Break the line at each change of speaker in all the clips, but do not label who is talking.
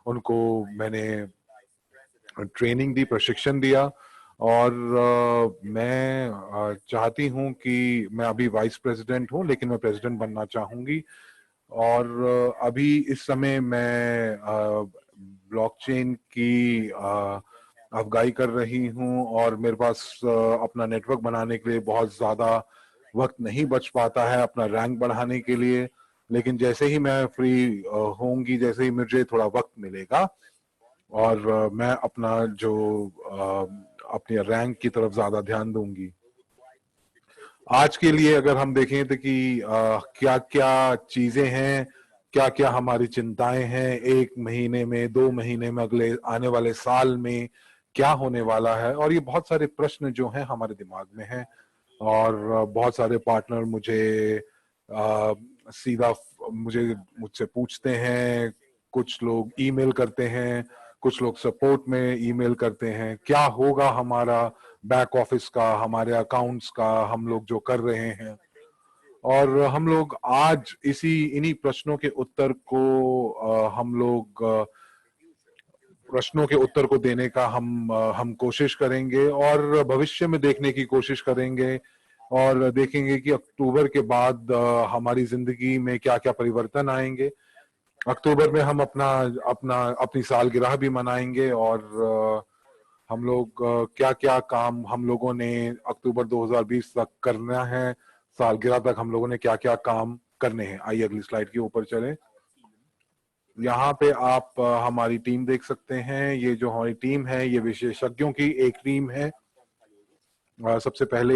उनको मैंने ट्रेनिंग दी, प्रशिक्षण दिया। और मैं चाहती हूँ कि मैं अभी वाइस प्रेसिडेंट हूँ, लेकिन मैं प्रेसिडेंट बनना चाहूंगी। और अभी इस समय मैं ब्लॉकचेन की अफगाई कर रही हूँ, और मेरे पास अपना नेटवर्क बनाने के लिए बहुत ज्यादा वक्त नहीं बच पाता है अपना रैंक बढ़ाने के लिए। लेकिन जैसे ही मैं फ्री होंगी, जैसे ही मुझे थोड़ा वक्त मिलेगा, और मैं अपना जो अपने रैंक की तरफ ज्यादा ध्यान दूंगी। आज के लिए अगर हम देखें तो कि क्या क्या चीजें हैं, क्या क्या हमारी चिंताएं हैं, 1 महीने में, 2 महीने में, अगले आने वाले साल में क्या होने वाला है, और ये बहुत सारे प्रश्न जो हैं हमारे दिमाग में हैं। और बहुत सारे पार्टनर सीधा मुझसे पूछते हैं, कुछ लोग ईमेल करते हैं, कुछ लोग सपोर्ट में ईमेल करते हैं, क्या होगा हमारा बैक ऑफिस का, हमारे अकाउंट्स का, हम लोग जो कर रहे हैं। और हम लोग आज इन्हीं प्रश्नों के उत्तर को प्रश्नों के उत्तर को देने का हम कोशिश करेंगे, और भविष्य में देखने की कोशिश करेंगे, और देखेंगे कि अक्टूबर के बाद हमारी जिंदगी में क्या क्या परिवर्तन आएंगे। अक्टूबर में हम अपनी सालगिरह भी मनाएंगे, और हम लोग क्या क्या काम हम लोगों ने अक्टूबर 2020 तक करना है, सालगिरह तक हम लोगों ने क्या क्या काम करने हैं। आइए अगली स्लाइड के ऊपर चलें। यहाँ पे आप हमारी टीम देख सकते हैं। ये जो हमारी टीम है, ये विशेषज्ञों की एक टीम है। सबसे पहले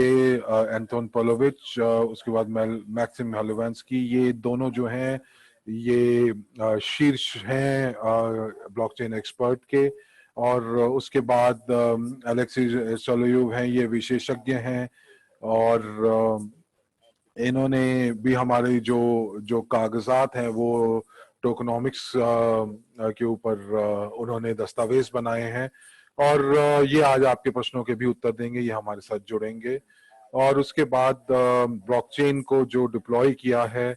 एंटोन पोलोविच, उसके बाद मैक्सिम हलुवांस्की, ये दोनों जो हैं ये शीर्ष हैं ब्लॉकचेन एक्सपर्ट के। और उसके बाद अलेक्सी सोलोयुव हैं, ये विशेषज्ञ हैं। और इन्होंने भी हमारे जो जो कागजात हैं वो टोकनॉमिक्स के ऊपर उन्होंने दस्तावेज बनाए हैं। और ये आज आपके प्रश्नों के भी उत्तर देंगे, ये हमारे साथ जुड़ेंगे। और उसके बाद ब्लॉकचेन को जो डिप्लॉय किया है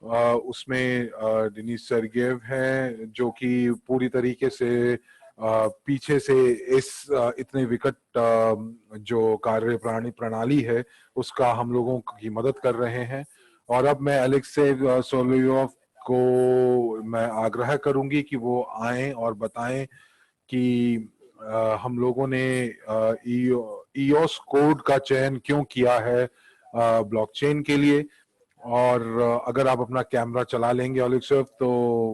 उसमें डिनिस सर्गेव हैं, जो कि पूरी तरीके से पीछे से इस इतने विकट जो कार्य प्रणाली है उसका हम लोगों की मदद कर रहे हैं। और अब मैं अलेक्सी सोलोयोव को मैं आग्रह करूंगी कि वो आएं और बताएं कि हम लोगों ने ईओस कोड का चयन क्यों किया है ब्लॉकचेन के लिए। और अगर आप अपना कैमरा चला लेंगे अलेक्सेव तो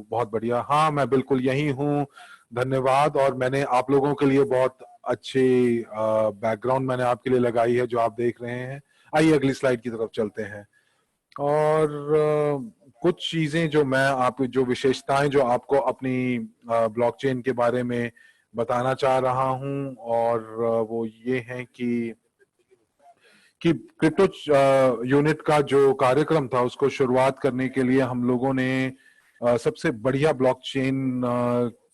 बहुत बढ़िया। हाँ, मैं बिल्कुल यही हूँ, धन्यवाद। और मैंने आप लोगों के लिए बहुत अच्छी बैकग्राउंड मैंने आपके लिए लगाई है जो आप देख रहे हैं। आइए अगली स्लाइड की तरफ चलते हैं। और कुछ चीजें जो मैं जो विशेषताएं जो आपको अपनी ब्लॉकचेन के बारे में बताना चाह रहा हूं, और वो ये हैं कि क्रिप्टो यूनिट का जो कार्यक्रम था उसको शुरुआत करने के लिए हम लोगों ने सबसे बढ़िया ब्लॉकचेन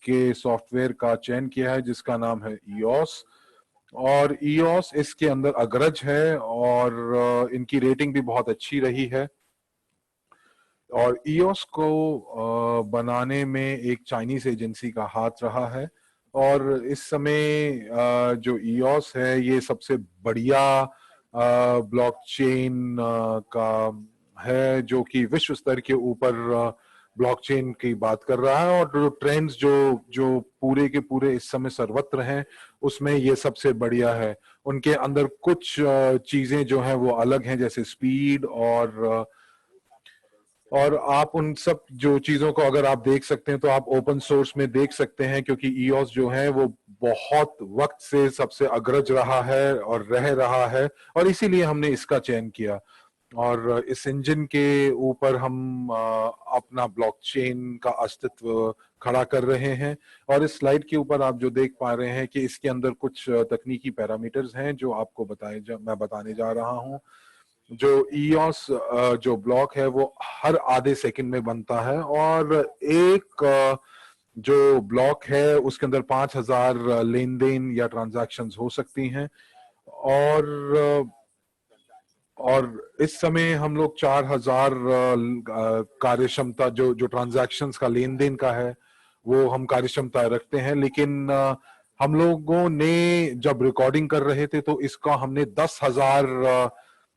के सॉफ्टवेयर का चयन किया है जिसका नाम है ईओस। और ईओस इसके अंदर अग्रज है, और इनकी रेटिंग भी बहुत अच्छी रही है। और ईओस को बनाने में एक चाइनीज एजेंसी का हाथ रहा है। और इस समय जो ईओस है ये सबसे बढ़िया ब्लॉकचेन का है, जो कि विश्व स्तर के ऊपर ब्लॉकचेन की बात कर रहा है। और जो ट्रेंड्स जो जो पूरे के पूरे इस समय सर्वत्र हैं उसमें ये सबसे बढ़िया है। उनके अंदर कुछ चीजें जो हैं वो अलग हैं, जैसे स्पीड, और आप उन सब जो चीजों को अगर आप देख सकते हैं तो आप ओपन सोर्स में देख सकते हैं, क्योंकि ईओस जो है वो बहुत वक्त से सबसे अग्रज रहा है और रह रहा है, और इसीलिए हमने इसका चयन किया। और इस इंजन के ऊपर हम अपना ब्लॉकचेन का अस्तित्व खड़ा कर रहे हैं। और इस स्लाइड के ऊपर आप जो देख पा रहे हैं कि इसके अंदर कुछ तकनीकी पैरामीटर्स हैं जो आपको मैं बताने जा रहा हूं। जो ईओस जो ब्लॉक है वो हर आधे सेकंड में बनता है, और एक जो ब्लॉक है उसके अंदर 5000 लेन देन या ट्रांजैक्शंस हो सकती हैं। और इस समय हम लोग 4000 कार्य क्षमता जो जो ट्रांजैक्शंस का लेन देन का है वो हम कार्यक्षमता रखते हैं, लेकिन हम लोगों ने जब रिकॉर्डिंग कर रहे थे तो इसका हमने 10,000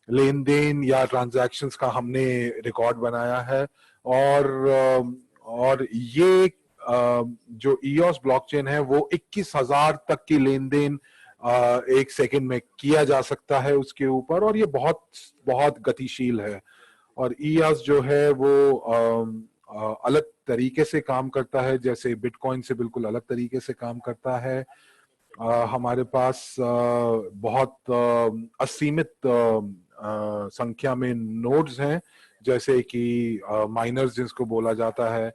लेन देन या ट्रांजैक्शंस का हमने रिकॉर्ड बनाया है। और ये जो ईओस ब्लॉकचेन है वो 21,000 तक की लेन देन एक सेकंड में किया जा सकता है उसके ऊपर, और ये बहुत बहुत गतिशील है। और ईओस जो है वो अलग तरीके से काम करता है, जैसे बिटकॉइन से बिल्कुल अलग तरीके से काम करता है। हमारे पास बहुत असीमित संख्या में नोड्स हैं, जैसे कि माइनर्स जिसको बोला जाता है,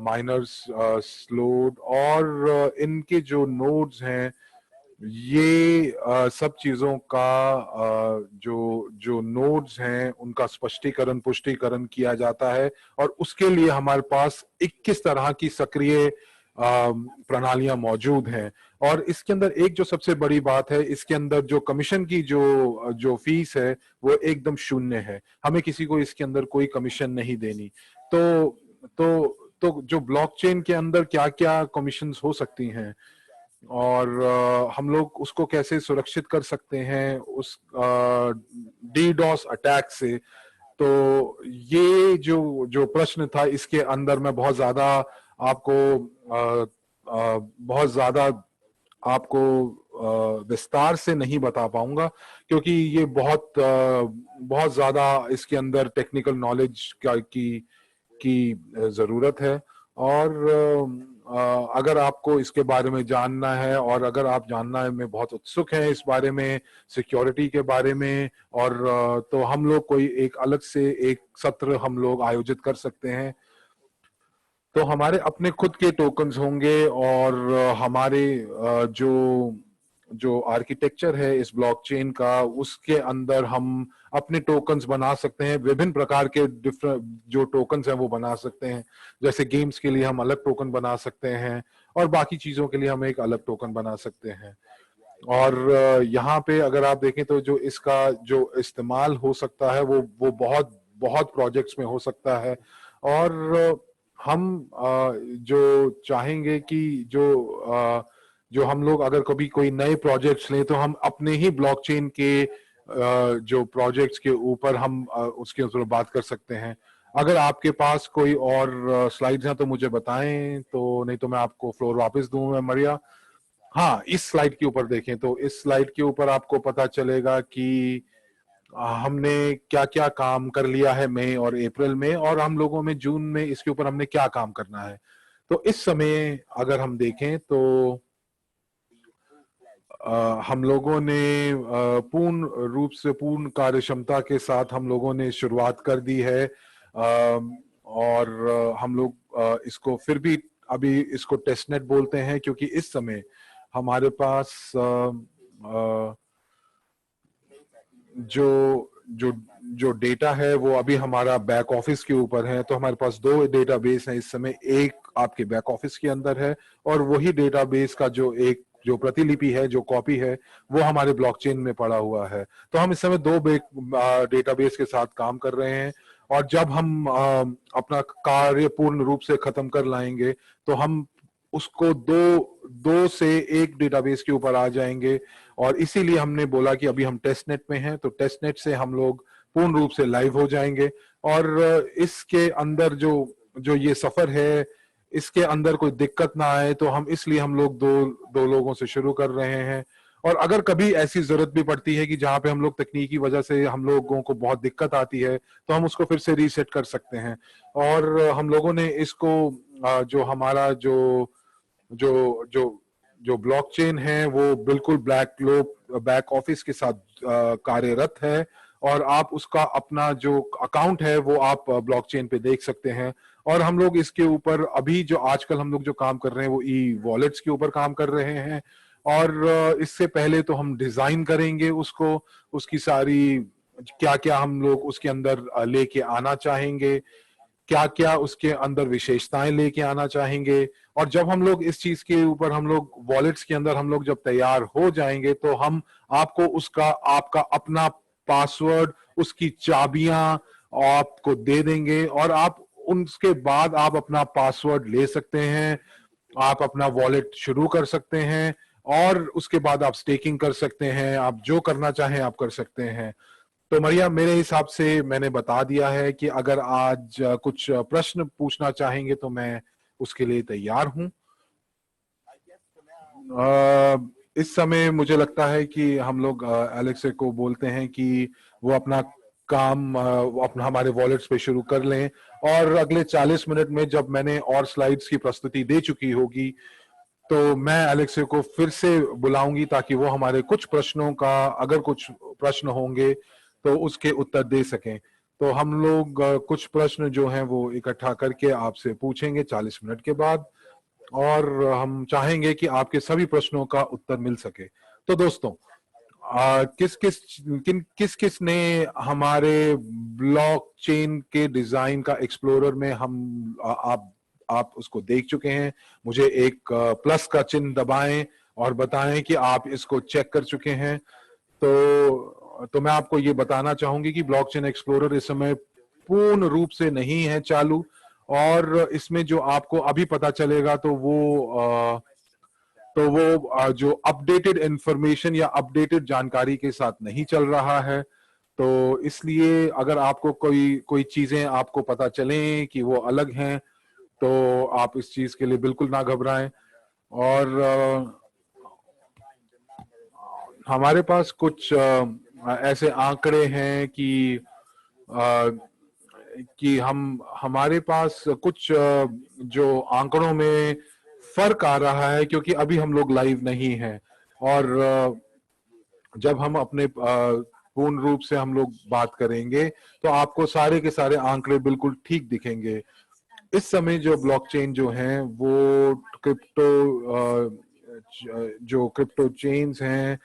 माइनर्स स्लोड, और इनके जो नोड्स हैं ये सब चीजों का जो जो नोड्स हैं उनका स्पष्टीकरण पुष्टिकरण किया जाता है, और उसके लिए हमारे पास 21 तरह की सक्रिय प्रणालियां मौजूद हैं। और इसके अंदर एक जो सबसे बड़ी बात है, इसके अंदर जो कमीशन की जो जो फीस है वो एकदम शून्य है, हमें किसी को इसके अंदर कोई कमीशन नहीं देनी। तो जो ब्लॉकचेन के अंदर क्या क्या कमीशंस हो सकती हैं और हम लोग उसको कैसे सुरक्षित कर सकते हैं उस डीडॉस अटैक से, तो ये जो जो प्रश्न था इसके अंदर मैं बहुत ज्यादा आपको बहुत ज्यादा आपको विस्तार से नहीं बता पाऊंगा, क्योंकि ये बहुत ज्यादा इसके अंदर टेक्निकल नॉलेज की जरूरत है। और अगर आपको इसके बारे में जानना है और अगर आप जानना में बहुत उत्सुक हैं इस बारे में, सिक्योरिटी के बारे में, और तो हम लोग कोई एक अलग से एक सत्र हम लोग आयोजित कर सकते हैं। तो हमारे अपने खुद के टोकन्स होंगे, और हमारे जो जो आर्किटेक्चर है इस ब्लॉकचेन का उसके अंदर हम अपने टोकन्स बना सकते हैं, विभिन्न प्रकार के डिफरेंट जो टोकन्स हैं वो बना सकते हैं। जैसे गेम्स के लिए हम अलग टोकन बना सकते हैं, और बाकी चीजों के लिए हम एक अलग टोकन बना सकते हैं। और यहाँ पे अगर आप देखें तो जो इसका जो इस्तेमाल हो सकता है वो बहुत बहुत प्रोजेक्ट्स में हो सकता है। और हम जो चाहेंगे कि जो हम लोग अगर कभी कोई नए प्रोजेक्ट्स लें तो हम अपने ही ब्लॉकचेन के जो प्रोजेक्ट्स के ऊपर हम उसके ऊपर बात कर सकते हैं। अगर आपके पास कोई और स्लाइड्स हैं तो मुझे बताएं, तो नहीं तो मैं आपको फ्लोर वापस दूं मरिया। हाँ, इस स्लाइड के ऊपर देखें तो इस स्लाइड के ऊपर आपको पता चलेगा कि हमने क्या क्या काम कर लिया है मई और अप्रैल में, और हम लोगों में जून में इसके ऊपर हमने क्या काम करना है। तो इस समय अगर हम देखें तो हम लोगों ने पूर्ण रूप से पूर्ण कार्य क्षमता के साथ हम लोगों ने शुरुआत कर दी है। और हम लोग इसको फिर भी अभी इसको टेस्टनेट बोलते हैं, क्योंकि इस समय हमारे पास जो जो जो डेटा है वो अभी हमारा बैक ऑफिस के ऊपर है। तो हमारे पास दो डेटाबेस हैं इस समय, एक आपके बैक ऑफिस के अंदर है, और वही डेटाबेस का जो प्रतिलिपि है, जो कॉपी है, वो हमारे ब्लॉकचेन में पड़ा हुआ है। तो हम इस समय दो डेटाबेस के साथ काम कर रहे हैं, और जब हम अपना कार्य पूर्ण रूप से खत्म कर लाएंगे तो हम उसको दो से एक डेटाबेस के ऊपर आ जाएंगे। और इसीलिए हमने बोला कि अभी हम टेस्टनेट में हैं, तो टेस्टनेट से हम लोग पूर्ण रूप से लाइव हो जाएंगे। और इसके अंदर जो जो ये सफर है इसके अंदर कोई दिक्कत ना आए, तो हम इसलिए हम लोग दो लोगों से शुरू कर रहे हैं। और अगर कभी ऐसी जरूरत भी पड़ती है कि जहां पे हम लोग तकनीकी वजह से हम लोगों को बहुत दिक्कत आती है, तो हम उसको फिर से रीसेट कर सकते हैं। और हम लोगों ने इसको जो हमारा जो जो जो जो ब्लॉकचेन है वो बिल्कुल बैक ऑफिस के साथ कार्यरत है, और आप उसका अपना जो अकाउंट है वो आप ब्लॉकचेन पे देख सकते हैं। और हम लोग इसके ऊपर अभी जो आजकल हम लोग जो काम कर रहे हैं वो ई वॉलेट्स के ऊपर काम कर रहे हैं। और इससे पहले तो हम डिजाइन करेंगे उसको, उसकी सारी क्या क्या हम लोग उसके अंदर लेके आना चाहेंगे, क्या क्या उसके अंदर विशेषताएं लेके आना चाहेंगे। और जब हम लोग इस चीज के ऊपर हम लोग वॉलेट्स के अंदर हम लोग जब तैयार हो जाएंगे तो हम आपको उसका आपका अपना पासवर्ड, उसकी चाबियां आपको दे देंगे, और आप उसके बाद आप अपना पासवर्ड ले सकते हैं, आप अपना वॉलेट शुरू कर सकते हैं और उसके बाद आप स्टेकिंग कर सकते हैं, आप जो करना चाहें आप कर सकते हैं। तो मरिया, मेरे हिसाब से मैंने बता दिया है कि अगर आज कुछ प्रश्न पूछना चाहेंगे तो मैं उसके लिए तैयार हूं। इस समय मुझे लगता है कि हम लोग एलेक्से को बोलते हैं कि वो अपना काम वो अपना हमारे वॉलेट्स पे शुरू कर लें, और अगले 40 मिनट में जब मैंने और स्लाइड्स की प्रस्तुति दे चुकी होगी तो मैं एलेक्से को फिर से बुलाऊंगी ताकि वो हमारे कुछ प्रश्नों का, अगर कुछ प्रश्न होंगे तो उसके उत्तर दे सकें। तो हम लोग कुछ प्रश्न जो हैं वो इकट्ठा करके आपसे पूछेंगे 40 मिनट के बाद, और हम चाहेंगे कि आपके सभी प्रश्नों का उत्तर मिल सके। तो दोस्तों, किस किस ने हमारे ब्लॉकचेन के डिजाइन का एक्सप्लोरर में हम आप उसको देख चुके हैं? मुझे एक प्लस का चिन्ह दबाएं और बताएं कि आप इसको चेक कर चुके हैं। तो मैं आपको ये बताना चाहूंगी कि ब्लॉकचेन एक्सप्लोरर इस समय पूर्ण रूप से नहीं है चालू, और इसमें जो आपको अभी पता चलेगा तो वो जो अपडेटेड इंफॉर्मेशन या अपडेटेड जानकारी के साथ नहीं चल रहा है। तो इसलिए अगर आपको कोई कोई चीजें आपको पता चलें कि वो अलग हैं तो आप इस चीज के लिए बिल्कुल ना घबराएं। और हमारे पास कुछ ऐसे आंकड़े हैं कि हमारे पास कुछ जो आंकड़ों में फर्क आ रहा है, क्योंकि अभी हम लोग लाइव नहीं हैं, और जब हम अपने पूर्ण रूप से हम लोग बात करेंगे तो आपको सारे के सारे आंकड़े बिल्कुल ठीक दिखेंगे। इस समय जो ब्लॉकचेन जो है वो जो क्रिप्टो चेन्स हैं,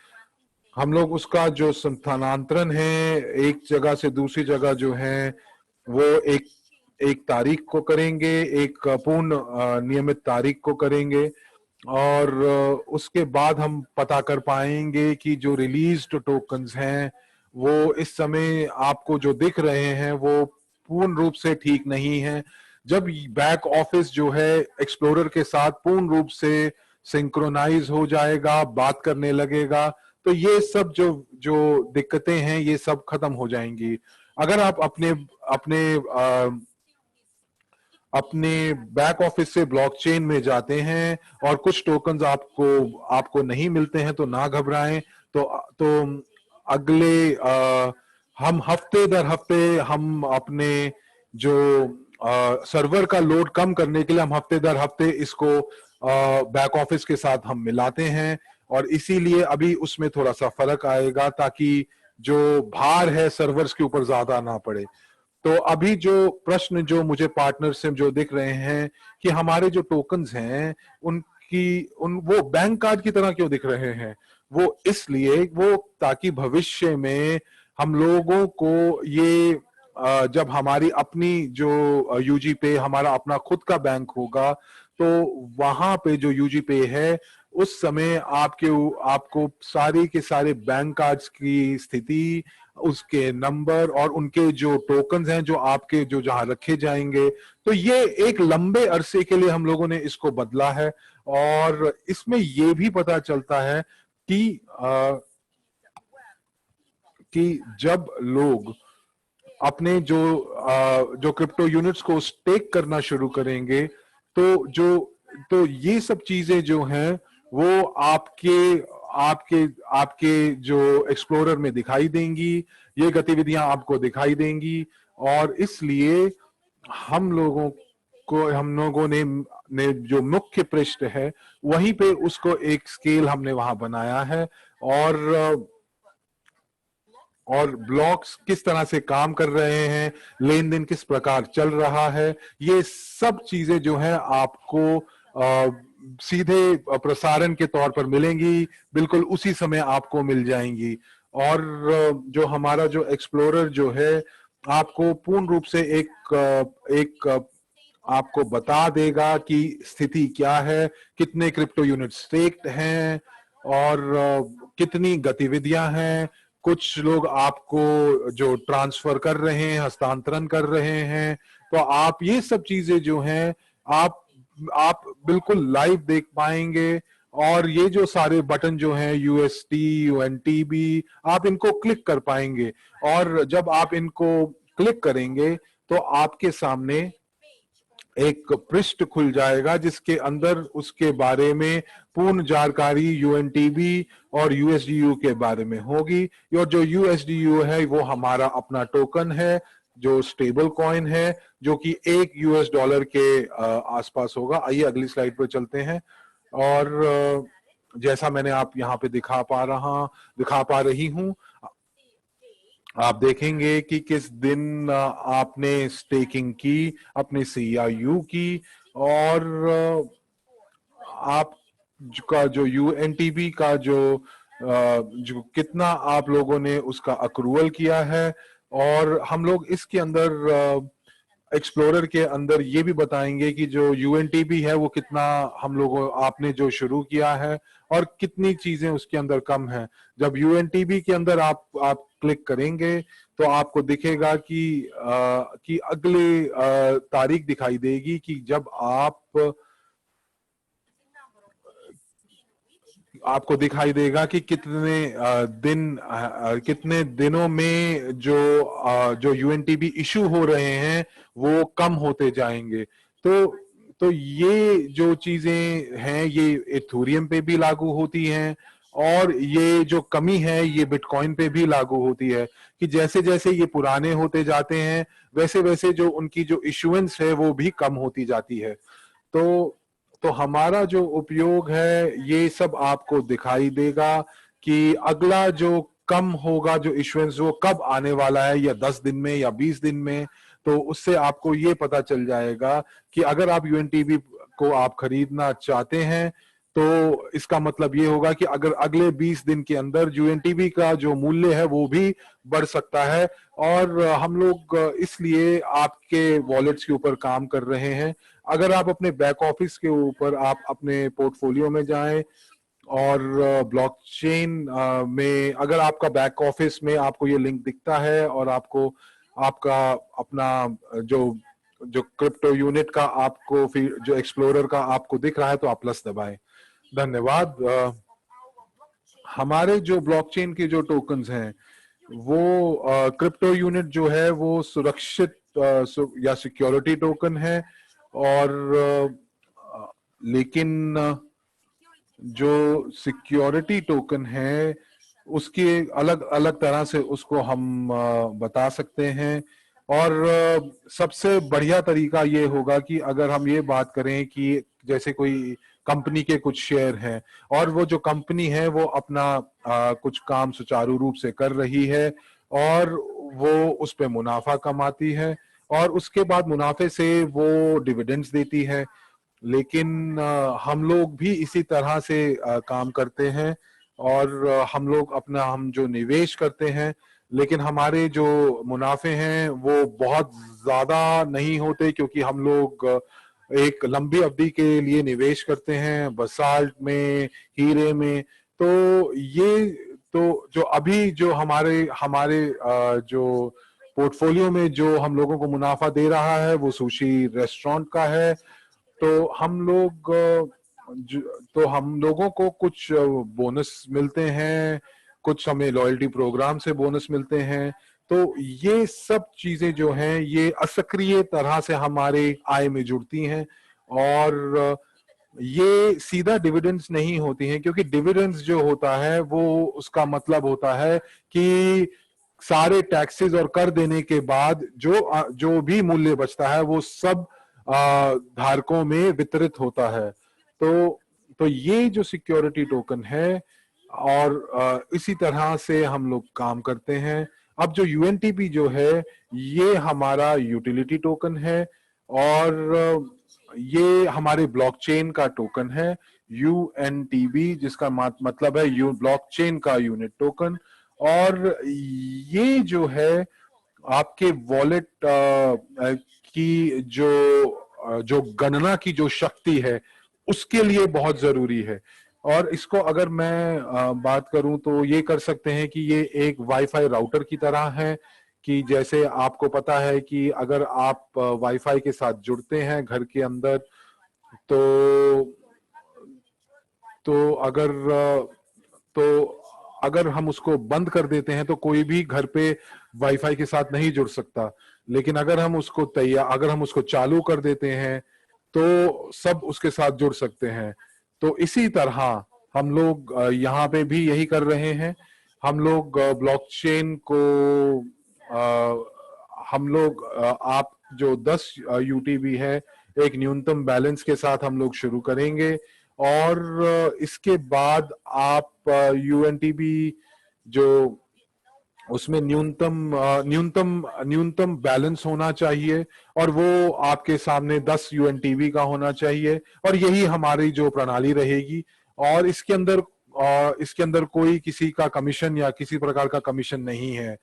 हम लोग उसका जो स्थानांतरण है एक जगह से दूसरी जगह जो है वो एक एक तारीख को करेंगे, एक पूर्ण नियमित तारीख को करेंगे, और उसके बाद हम पता कर पाएंगे कि जो रिलीज्ड टोकन्स हैं वो इस समय आपको जो दिख रहे हैं वो पूर्ण रूप से ठीक नहीं है। जब बैक ऑफिस जो है एक्सप्लोरर के साथ पूर्ण रूप से सिंक्रोनाइज हो जाएगा, बात करने लगेगा, तो ये सब जो जो दिक्कतें हैं ये सब खत्म हो जाएंगी। अगर आप अपने अपने अपने बैक ऑफिस से ब्लॉकचेन में जाते हैं और कुछ टोकन्स आपको आपको नहीं मिलते हैं तो ना घबराएं। तो अगले हम हफ्ते दर हफ्ते हम अपने जो सर्वर का लोड कम करने के लिए हम हफ्ते दर हफ्ते इसको बैक ऑफिस के साथ हम मिलाते हैं, और इसीलिए अभी उसमें थोड़ा सा फर्क आएगा ताकि जो भार है सर्वर्स के ऊपर ज्यादा ना पड़े। तो अभी जो प्रश्न जो मुझे पार्टनर से जो दिख रहे हैं कि हमारे जो टोकन्स हैं उन वो बैंक कार्ड की तरह क्यों दिख रहे हैं, वो इसलिए वो ताकि भविष्य में हम लोगों को ये जब हमारी अपनी जो यूजी पे हमारा अपना खुद का बैंक होगा तो वहां पे जो यूजी पे है उस समय आपको सारे के सारे बैंक कार्ड्स की स्थिति, उसके नंबर और उनके जो टोकन्स हैं जो आपके जो जहां रखे जाएंगे, तो ये एक लंबे अरसे के लिए हम लोगों ने इसको बदला है। और इसमें ये भी पता चलता है कि जब लोग अपने जो क्रिप्टो यूनिट्स को स्टेक करना शुरू करेंगे तो ये सब चीजें जो हैं वो आपके आपके आपके जो एक्सप्लोरर में दिखाई देंगी, ये गतिविधियां आपको दिखाई देंगी, और इसलिए हम लोगों ने जो मुख्य पृष्ठ है वहीं पे उसको एक स्केल हमने वहां बनाया है, और ब्लॉक्स किस तरह से काम कर रहे हैं, लेन देन किस प्रकार चल रहा है, ये सब चीजें जो है आपको सीधे प्रसारण के तौर पर मिलेंगी, बिल्कुल उसी समय आपको मिल जाएंगी। और जो हमारा जो एक्सप्लोरर जो है आपको पूर्ण रूप से एक आपको बता देगा कि स्थिति क्या है, कितने क्रिप्टो यूनिट स्टेक्ड हैं और कितनी गतिविधियां हैं। कुछ लोग आपको जो ट्रांसफर कर रहे हैं, हस्तांतरण कर रहे हैं, तो आप ये सब चीजें जो हैं आप बिल्कुल लाइव देख पाएंगे। और ये जो सारे बटन जो हैं यूएसटी यूएनटीबी, आप इनको क्लिक कर पाएंगे। और जब आप इनको क्लिक करेंगे तो आपके सामने एक पृष्ठ खुल जाएगा जिसके अंदर उसके बारे में पूर्ण जानकारी यूएनटीबी और यूएसडीयू के बारे में होगी। और जो यूएसडीयू है वो हमारा अपना टोकन है जो स्टेबल कॉइन है, जो कि $1 के आसपास होगा। आइए अगली स्लाइड पर चलते हैं। और जैसा मैंने आप यहाँ पे दिखा पा रही हूँ, आप देखेंगे कि किस दिन आपने स्टेकिंग की अपने CRU की, और आप का जो यूएनटीबी का जो कितना आप लोगों ने उसका अक्रूवल किया है। और हम लोग इसके अंदर एक्सप्लोरर के अंदर ये भी बताएंगे कि जो यूएनटीबी है वो कितना हम लोगों आपने जो शुरू किया है और कितनी चीजें उसके अंदर कम है। जब यूएनटीबी के अंदर आप क्लिक करेंगे तो आपको दिखेगा कि अगले तारीख दिखाई देगी कि जब आपको दिखाई देगा कि कितने दिनों में जो यूएनटीबी इशू हो रहे हैं वो कम होते जाएंगे। तो ये जो चीजें हैं ये इथेरियम पे भी लागू होती हैं, और ये जो कमी है ये बिटकॉइन पे भी लागू होती है कि जैसे जैसे ये पुराने होते जाते हैं वैसे वैसे जो उनकी जो इशुएंस है वो भी कम होती जाती है। तो हमारा जो उपयोग है ये सब आपको दिखाई देगा कि अगला जो कम होगा जो इश्यूएंस वो कब आने वाला है, या 10 दिन में या 20 दिन में। तो उससे आपको ये पता चल जाएगा कि अगर आप यूएनटीबी को आप खरीदना चाहते हैं तो इसका मतलब ये होगा कि अगर अगले 20 दिन के अंदर यूएनटीबी का जो मूल्य है वो भी बढ़ सकता है। और हम लोग इसलिए आपके वॉलेट्स के ऊपर काम कर रहे हैं। अगर आप अपने बैक ऑफिस के ऊपर आप अपने पोर्टफोलियो में जाएं और ब्लॉकचेन में अगर आपका बैक ऑफिस में आपको ये लिंक दिखता है और आपको आपका अपना जो जो क्रिप्टो यूनिट का आपको फिर जो एक्सप्लोरर का आपको दिख रहा है तो आप प्लस दबाएं। धन्यवाद। हमारे जो ब्लॉकचेन के जो टोकन्स हैं वो क्रिप्टो यूनिट जो है वो सुरक्षित या सिक्योरिटी टोकन है। और लेकिन जो सिक्योरिटी टोकन है उसकी अलग अलग तरह से उसको हम बता सकते हैं। और सबसे बढ़िया तरीका ये होगा कि अगर हम ये बात करें कि जैसे कोई कंपनी के कुछ शेयर हैं और वो जो कंपनी है वो अपना कुछ काम सुचारू रूप से कर रही है और वो उस पे मुनाफा कमाती है और उसके बाद मुनाफे से वो डिविडेंड्स देती है। लेकिन हम लोग भी इसी तरह से काम करते हैं और हम जो निवेश करते हैं लेकिन हमारे जो मुनाफे हैं वो बहुत ज्यादा नहीं होते क्योंकि हम लोग एक लंबी अवधि के लिए निवेश करते हैं बसाल्ट में, हीरे में। तो जो अभी जो हमारे हमारे जो पोर्टफोलियो में जो हम लोगों को मुनाफा दे रहा है वो सुशी रेस्टोरेंट का है। तो हम लोगों को कुछ बोनस मिलते हैं, कुछ हमें लॉयल्टी प्रोग्राम से बोनस मिलते हैं। तो ये सब चीजें जो हैं ये असक्रिय तरह से हमारे आय में जुड़ती हैं और ये सीधा डिविडेंड्स नहीं होती हैं क्योंकि डिविडेंड्स जो होता है वो उसका मतलब होता है कि सारे टैक्सेस और कर देने के बाद जो भी मूल्य बचता है वो सब धारकों में वितरित होता है। तो ये जो सिक्योरिटी टोकन है और इसी तरह से हम लोग काम करते हैं। अब जो यूएनटीपी जो है ये हमारा यूटिलिटी टोकन है और ये हमारे ब्लॉकचेन का टोकन है यूएनटीबी, जिसका मतलब है ब्लॉकचेन का यूनिट टोकन। और ये जो है आपके वॉलेट की जो गणना की जो शक्ति है उसके लिए बहुत जरूरी है। और इसको अगर मैं बात करूं तो ये कर सकते हैं कि ये एक वाईफाई राउटर की तरह है कि जैसे आपको पता है कि अगर आप वाईफाई के साथ जुड़ते हैं घर के अंदर, तो तो अगर तो अगर हम उसको बंद कर देते हैं तो कोई भी घर पे वाईफाई के साथ नहीं जुड़ सकता। लेकिन अगर हम उसको चालू कर देते हैं तो सब उसके साथ जुड़ सकते हैं। तो इसी तरह हम लोग यहाँ पे भी यही कर रहे हैं। हम लोग ब्लॉकचेन को हम लोग आप जो 10 यूटीबी है, एक न्यूनतम बैलेंस के साथ हम लोग शुरू करेंगे, और इसके बाद आप यूएनटीबी जो उसमें न्यूनतम बैलेंस होना चाहिए, और वो आपके सामने 10 यूएनटीबी का होना चाहिए, और यही हमारी जो प्रणाली रहेगी। और इसके अंदर कोई किसी का कमीशन या किसी प्रकार का कमीशन नहीं है।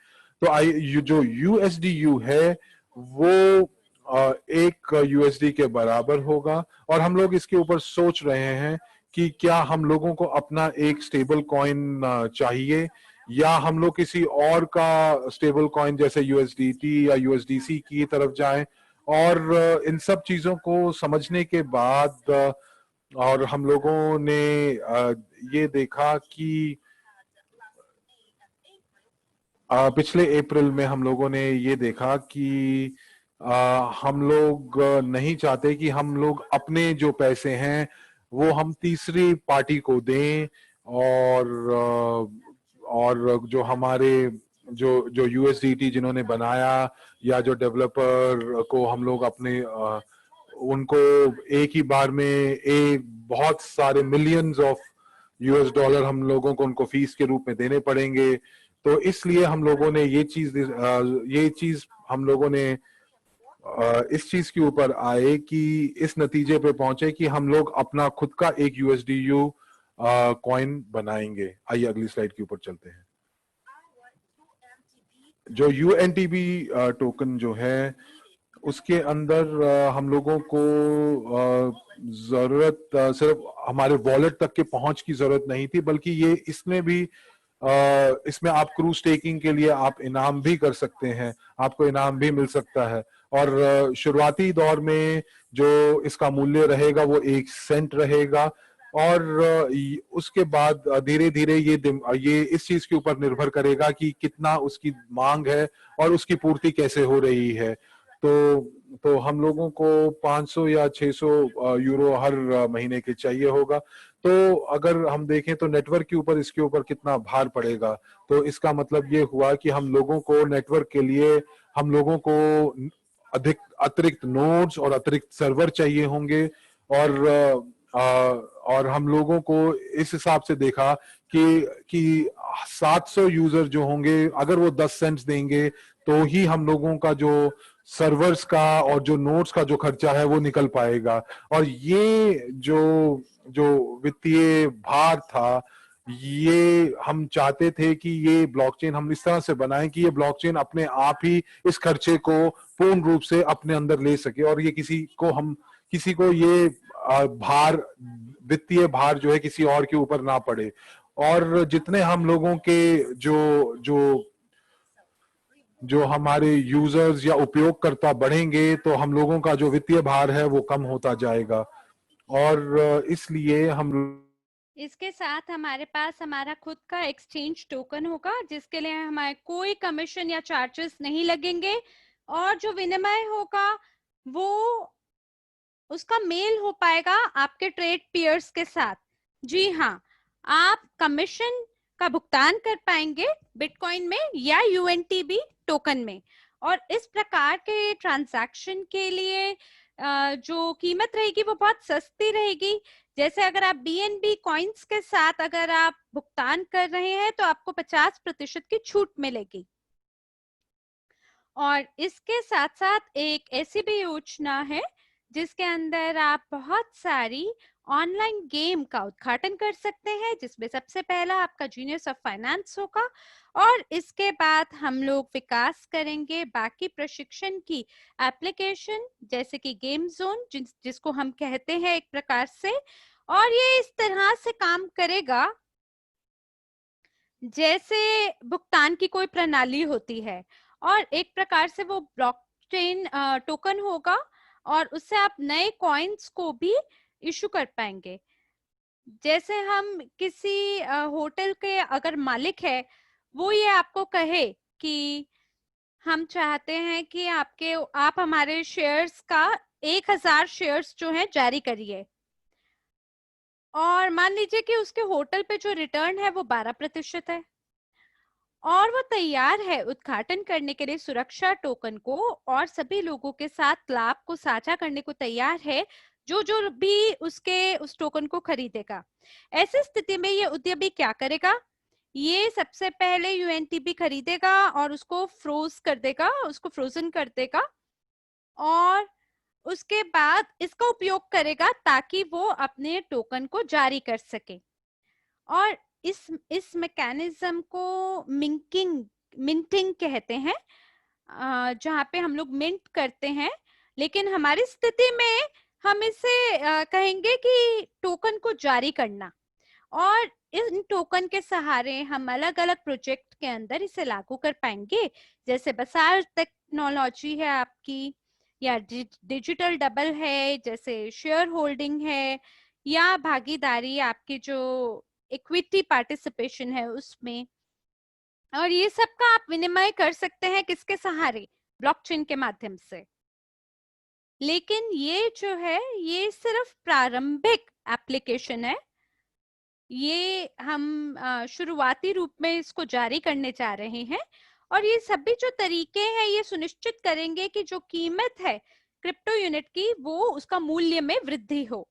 तो जो यूएसडीयू है वो एक यूएसडी के बराबर होगा, और हम लोग इसके ऊपर सोच रहे हैं कि क्या हम लोगों को अपना एक स्टेबल कॉइन चाहिए, या हम लोग किसी और का स्टेबल कॉइन जैसे यूएसडीटी या यूएसडीसी की तरफ जाएं। और इन सब चीजों को समझने के बाद और हम लोगों ने ये देखा कि पिछले अप्रैल में हम लोगों ने ये देखा कि हम लोग नहीं चाहते कि हम लोग अपने जो पैसे हैं वो हम तीसरी पार्टी को दें, और जो हमारे जो जो यूएसडीटी जिन्होंने बनाया, या जो डेवलपर को हम लोग अपने उनको एक ही बार में एक बहुत सारे मिलियंस ऑफ यूएस डॉलर हम लोगों को उनको फीस के रूप में देने पड़ेंगे। तो इसलिए हम लोगों ने ये चीज हम लोगों ने इस चीज के ऊपर आए कि इस नतीजे पे पहुंचे कि हम लोग अपना खुद का एक यूएसडीयू कॉइन बनाएंगे। आइए अगली स्लाइड के ऊपर चलते हैं। जो यूएनटीबी टोकन जो है उसके अंदर हम लोगों को जरूरत सिर्फ हमारे वॉलेट तक के पहुंच की जरूरत नहीं थी, बल्कि इसमें आप क्रूज टेकिंग के लिए आप इनाम भी कर सकते हैं, आपको इनाम भी मिल सकता है। और शुरुआती दौर में जो इसका मूल्य रहेगा वो 1 सेंट रहेगा, और उसके बाद धीरे धीरे ये इस चीज के ऊपर निर्भर करेगा कि कितना उसकी मांग है और उसकी पूर्ति कैसे हो रही है। तो हम लोगों को 500 या 600 यूरो हर महीने के चाहिए होगा। तो अगर हम देखें तो नेटवर्क के ऊपर इसके ऊपर कितना भार पड़ेगा, तो इसका मतलब ये हुआ कि हम लोगों को नेटवर्क के लिए हम लोगों को अधिक अतिरिक्त नोड्स और अतिरिक्त सर्वर चाहिए होंगे। और हम लोगों को इस हिसाब से देखा कि 700 यूजर जो होंगे, अगर वो 10 सेंट्स देंगे तो ही हम लोगों का जो सर्वर्स का और जो नोड्स का जो खर्चा है वो निकल पाएगा। और ये जो जो वित्तीय भार था, ये हम चाहते थे कि ये ब्लॉकचेन हम इस तरह से बनाएं कि ये ब्लॉकचेन अपने आप ही इस खर्चे को पूर्ण रूप से अपने अंदर ले सके, और ये किसी को ये भार, वित्तीय भार जो है किसी और के ऊपर ना पड़े। और जितने हम लोगों के जो जो जो हमारे यूजर्स या उपयोगकर्ता बढ़ेंगे, तो हम लोगों का जो वित्तीय भार है वो कम होता जाएगा। और इसलिए हम
इसके साथ हमारे पास हमारा खुद का एक्सचेंज टोकन होगा, जिसके लिए हमारे कोई कमीशन या चार्जेस नहीं लगेंगे, और जो विनिमय होगा वो उसका मेल हो पाएगा आपके ट्रेड पियर्स के साथ। जी हाँ, आप कमीशन का भुगतान कर पाएंगे बिटकॉइन में या यूएनटीबी टोकन में। और इस प्रकार के ट्रांजैक्शन के लिए जो कीमत रहेगी वो बहुत सस्ती रहेगी। जैसे अगर आप बीएनबी कॉइन्स के साथ अगर आप भुगतान कर रहे हैं तो आपको 50% की छूट मिलेगी। और इसके साथ साथ एक ऐसी भी योजना है जिसके अंदर आप बहुत सारी ऑनलाइन गेम का उद्घाटन कर सकते हैं, जिसमें सबसे पहला आपका जीनियस ऑफ फाइनेंस होगा, और इसके बाद हम लोग विकास करेंगे बाकी प्रशिक्षण की एप्लीकेशन, जैसे कि गेम जोन जिसको हम कहते हैं एक प्रकार से। और ये इस तरह से काम करेगा जैसे भुगतान की कोई प्रणाली होती है, और एक प्रकार से वो ब्लॉकचेन टोकन होगा और उससे आप नए कॉइन्स को भी इशू कर पाएंगे। जैसे हम किसी होटल के अगर मालिक है, वो ये आपको कहे कि हम चाहते हैं कि आप हमारे शेयर्स का 1000 शेयर्स जो है जारी करिए, और मान लीजिए कि उसके होटल पे जो रिटर्न है वो 12% है, और वो तैयार है उद्घाटन करने के लिए सुरक्षा टोकन को और सभी लोगों के साथ लाभ को साझा करने को तैयार है, जो जो भी उस टोकन को खरीदेगा। ऐसी स्थिति में ये उद्यमी क्या करेगा? ये सबसे पहले यूएनटीबी खरीदेगा और उसको फ्रोज कर देगा, उसको फ्रोजन कर देगा, और उसके बाद इसका उपयोग करेगा ताकि वो अपने टोकन को जारी कर सके। और इस मैकेनिज्म को मिंटिंग कहते हैं, जहाँ पे हम लोग मिंट करते हैं, लेकिन हमारी स्थिति में हम इसे कहेंगे कि टोकन को जारी करना। और इन टोकन के सहारे हम अलग अलग प्रोजेक्ट के अंदर इसे लागू कर पाएंगे, जैसे बसार टेक्नोलॉजी है आपकी, या डिजिटल डबल है, जैसे शेयर होल्डिंग है, या भागीदारी आपकी जो इक्विटी पार्टिसिपेशन है उसमें। और ये सब का आप विनिमय कर सकते हैं किसके सहारे? ब्लॉकचेन के माध्यम से। लेकिन ये जो है ये सिर्फ प्रारंभिक एप्लीकेशन है, ये हम शुरुआती रूप में इसको जारी करने जा रहे हैं, और ये सभी जो तरीके हैं ये सुनिश्चित करेंगे कि जो कीमत है क्रिप्टो यूनिट की वो उसका मूल्य में वृद्धि हो,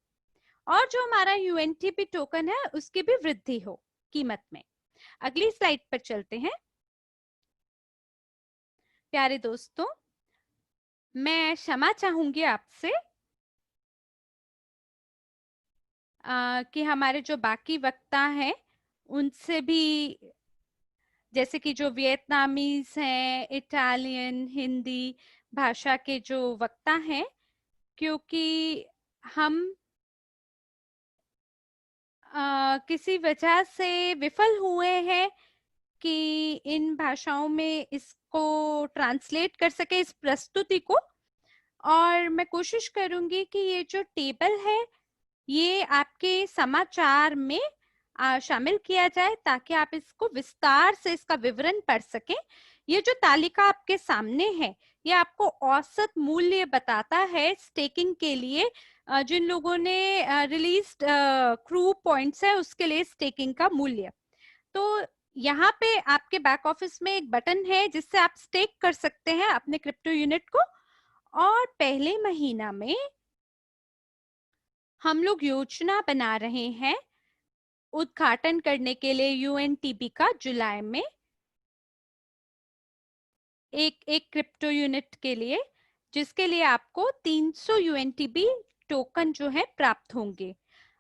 और जो हमारा यूएनटीपी टोकन है उसकी भी वृद्धि हो कीमत में। अगली स्लाइड पर चलते हैं। प्यारे दोस्तों, मैं क्षमा चाहूंगी आपसे कि हमारे जो बाकी वक्ता हैं उनसे भी, जैसे कि जो वियतनामीज हैं, इटालियन, हिंदी भाषा के जो वक्ता हैं, क्योंकि हम किसी वजह से विफल हुए हैं कि इन भाषाओं में इसको ट्रांसलेट कर सके इस प्रस्तुति को, और मैं कोशिश करूंगी कि ये जो टेबल है ये आपके समाचार में शामिल किया जाए ताकि आप इसको विस्तार से इसका विवरण पढ़ सकें। ये जो तालिका आपके सामने है ये आपको औसत मूल्य बताता है स्टेकिंग के लिए, जिन लोगों ने रिलीज क्रू पॉइंट्स है उसके लिए स्टेकिंग का मूल्य। तो यहाँ पे आपके बैक ऑफिस में एक बटन है जिससे आप स्टेक कर सकते हैं अपने क्रिप्टो यूनिट को, और पहले महीना में हम लोग योजना बना रहे हैं उद्घाटन करने के लिए यूएनटीबी का जुलाई में एक क्रिप्टो यूनिट के लिए, जिसके लिए आपको 300 यूएनटीबी टोकन जो है प्राप्त होंगे।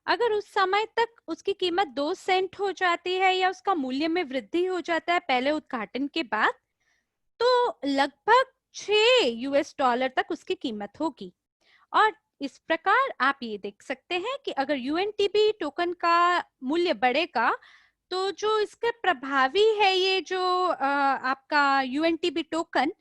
अगर उस समय तक उसकी कीमत 2 सेंट हो जाती है या उसका मूल्य में वृद्धि हो जाता है पहले उद्घाटन के बाद, तो लगभग $6 तक उसकी कीमत होगी। और इस प्रकार आप ये देख सकते हैं कि अगर यूएनटीबी टोकन का मूल्य बढ़ेगा तो जो इसके प्रभावी है ये जो आपका यूएनटीबी टोकन,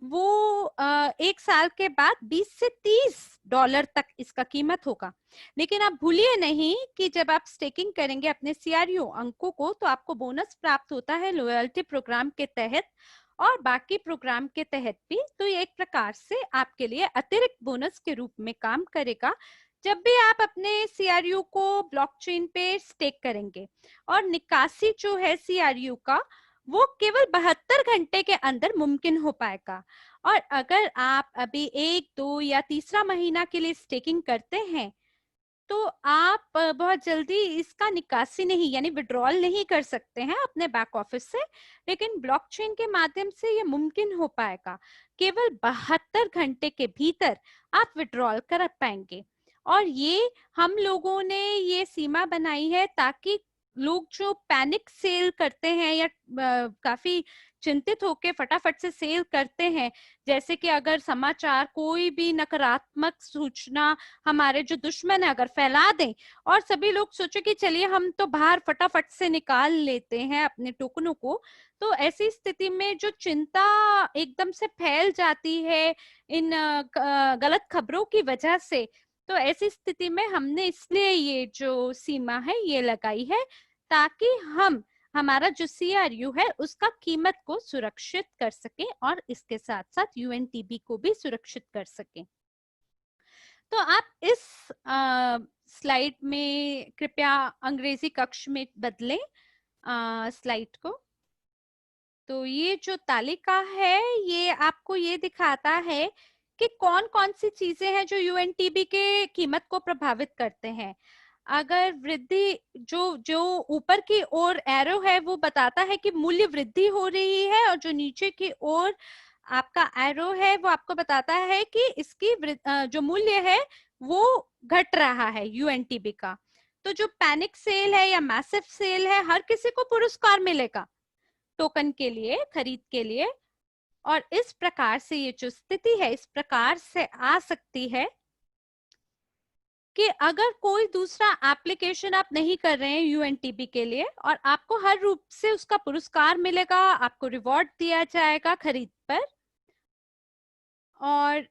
वो 1 साल के बाद 20 से $30 तक इसका कीमत होगा। लेकिन आप भूलिए नहीं कि जब आप स्टेकिंग करेंगे अपने सीआरयू अंकों को तो आपको बोनस प्राप्त होता है लॉयल्टी प्रोग्राम के तहत और बाकी प्रोग्राम के तहत भी। तो ये एक प्रकार से आपके लिए अतिरिक्त बोनस के रूप में काम करेगा जब भी आप अपने सीआरयू को ब्लॉकचेन पे स्टेक करेंगे। और निकासी जो है सीआरयू का वो केवल 72 घंटे के अंदर मुमकिन हो पाएगा। और अगर आप अभी 1, 2 या तीसरा महीना के लिए स्टेकिंग करते हैं तो आप बहुत जल्दी इसका निकासी नहीं यानी विड्रॉल नहीं कर सकते हैं अपने बैक ऑफिस से, लेकिन ब्लॉकचेन के माध्यम से ये मुमकिन हो पाएगा। केवल 72 घंटे के भीतर आप विड्रॉल कर पाएंगे। और ये हम लोगों ने ये सीमा बनाई है ताकि लोग जो पैनिक सेल करते हैं या काफी चिंतित होके फटाफट से सेल करते हैं, जैसे कि अगर समाचार कोई भी नकारात्मक सूचना हमारे जो दुश्मन है अगर फैला दें और सभी लोग सोचे कि चलिए हम तो बाहर फटाफट से निकाल लेते हैं अपने टोकनों को, तो ऐसी स्थिति में जो चिंता एकदम से फैल जाती है इन गलत खबरों की वजह से, तो ऐसी स्थिति में हमने इसलिए ये जो सीमा है ये लगाई है ताकि हम हमारा जो CRU है उसका कीमत को सुरक्षित कर सकें और इसके साथ साथ UNTB को भी सुरक्षित कर सकें। तो आप इस स्लाइड में कृपया अंग्रेजी कक्ष में बदलें स्लाइड को। तो ये जो तालिका है ये आपको ये दिखाता है कि कौन कौन सी चीजें हैं जो UNTB के कीमत को प्रभावित करते हैं। अगर वृद्धि जो जो ऊपर की ओर एरो है वो बताता है कि मूल्य वृद्धि हो रही है, और जो नीचे की ओर आपका एरो है वो आपको बताता है कि इसकी जो मूल्य है वो घट रहा है UNTB का। तो जो पैनिक सेल है या मैसिव सेल है, हर किसी को पुरस्कार मिलेगा टोकन के लिए, खरीद के लिए। और इस प्रकार से ये जो स्थिति है इस प्रकार से आ सकती है कि अगर कोई दूसरा एप्लीकेशन आप नहीं कर रहे हैं UNTB के लिए और आपको हर रूप से उसका पुरस्कार मिलेगा, आपको रिवॉर्ड दिया जाएगा खरीद पर, और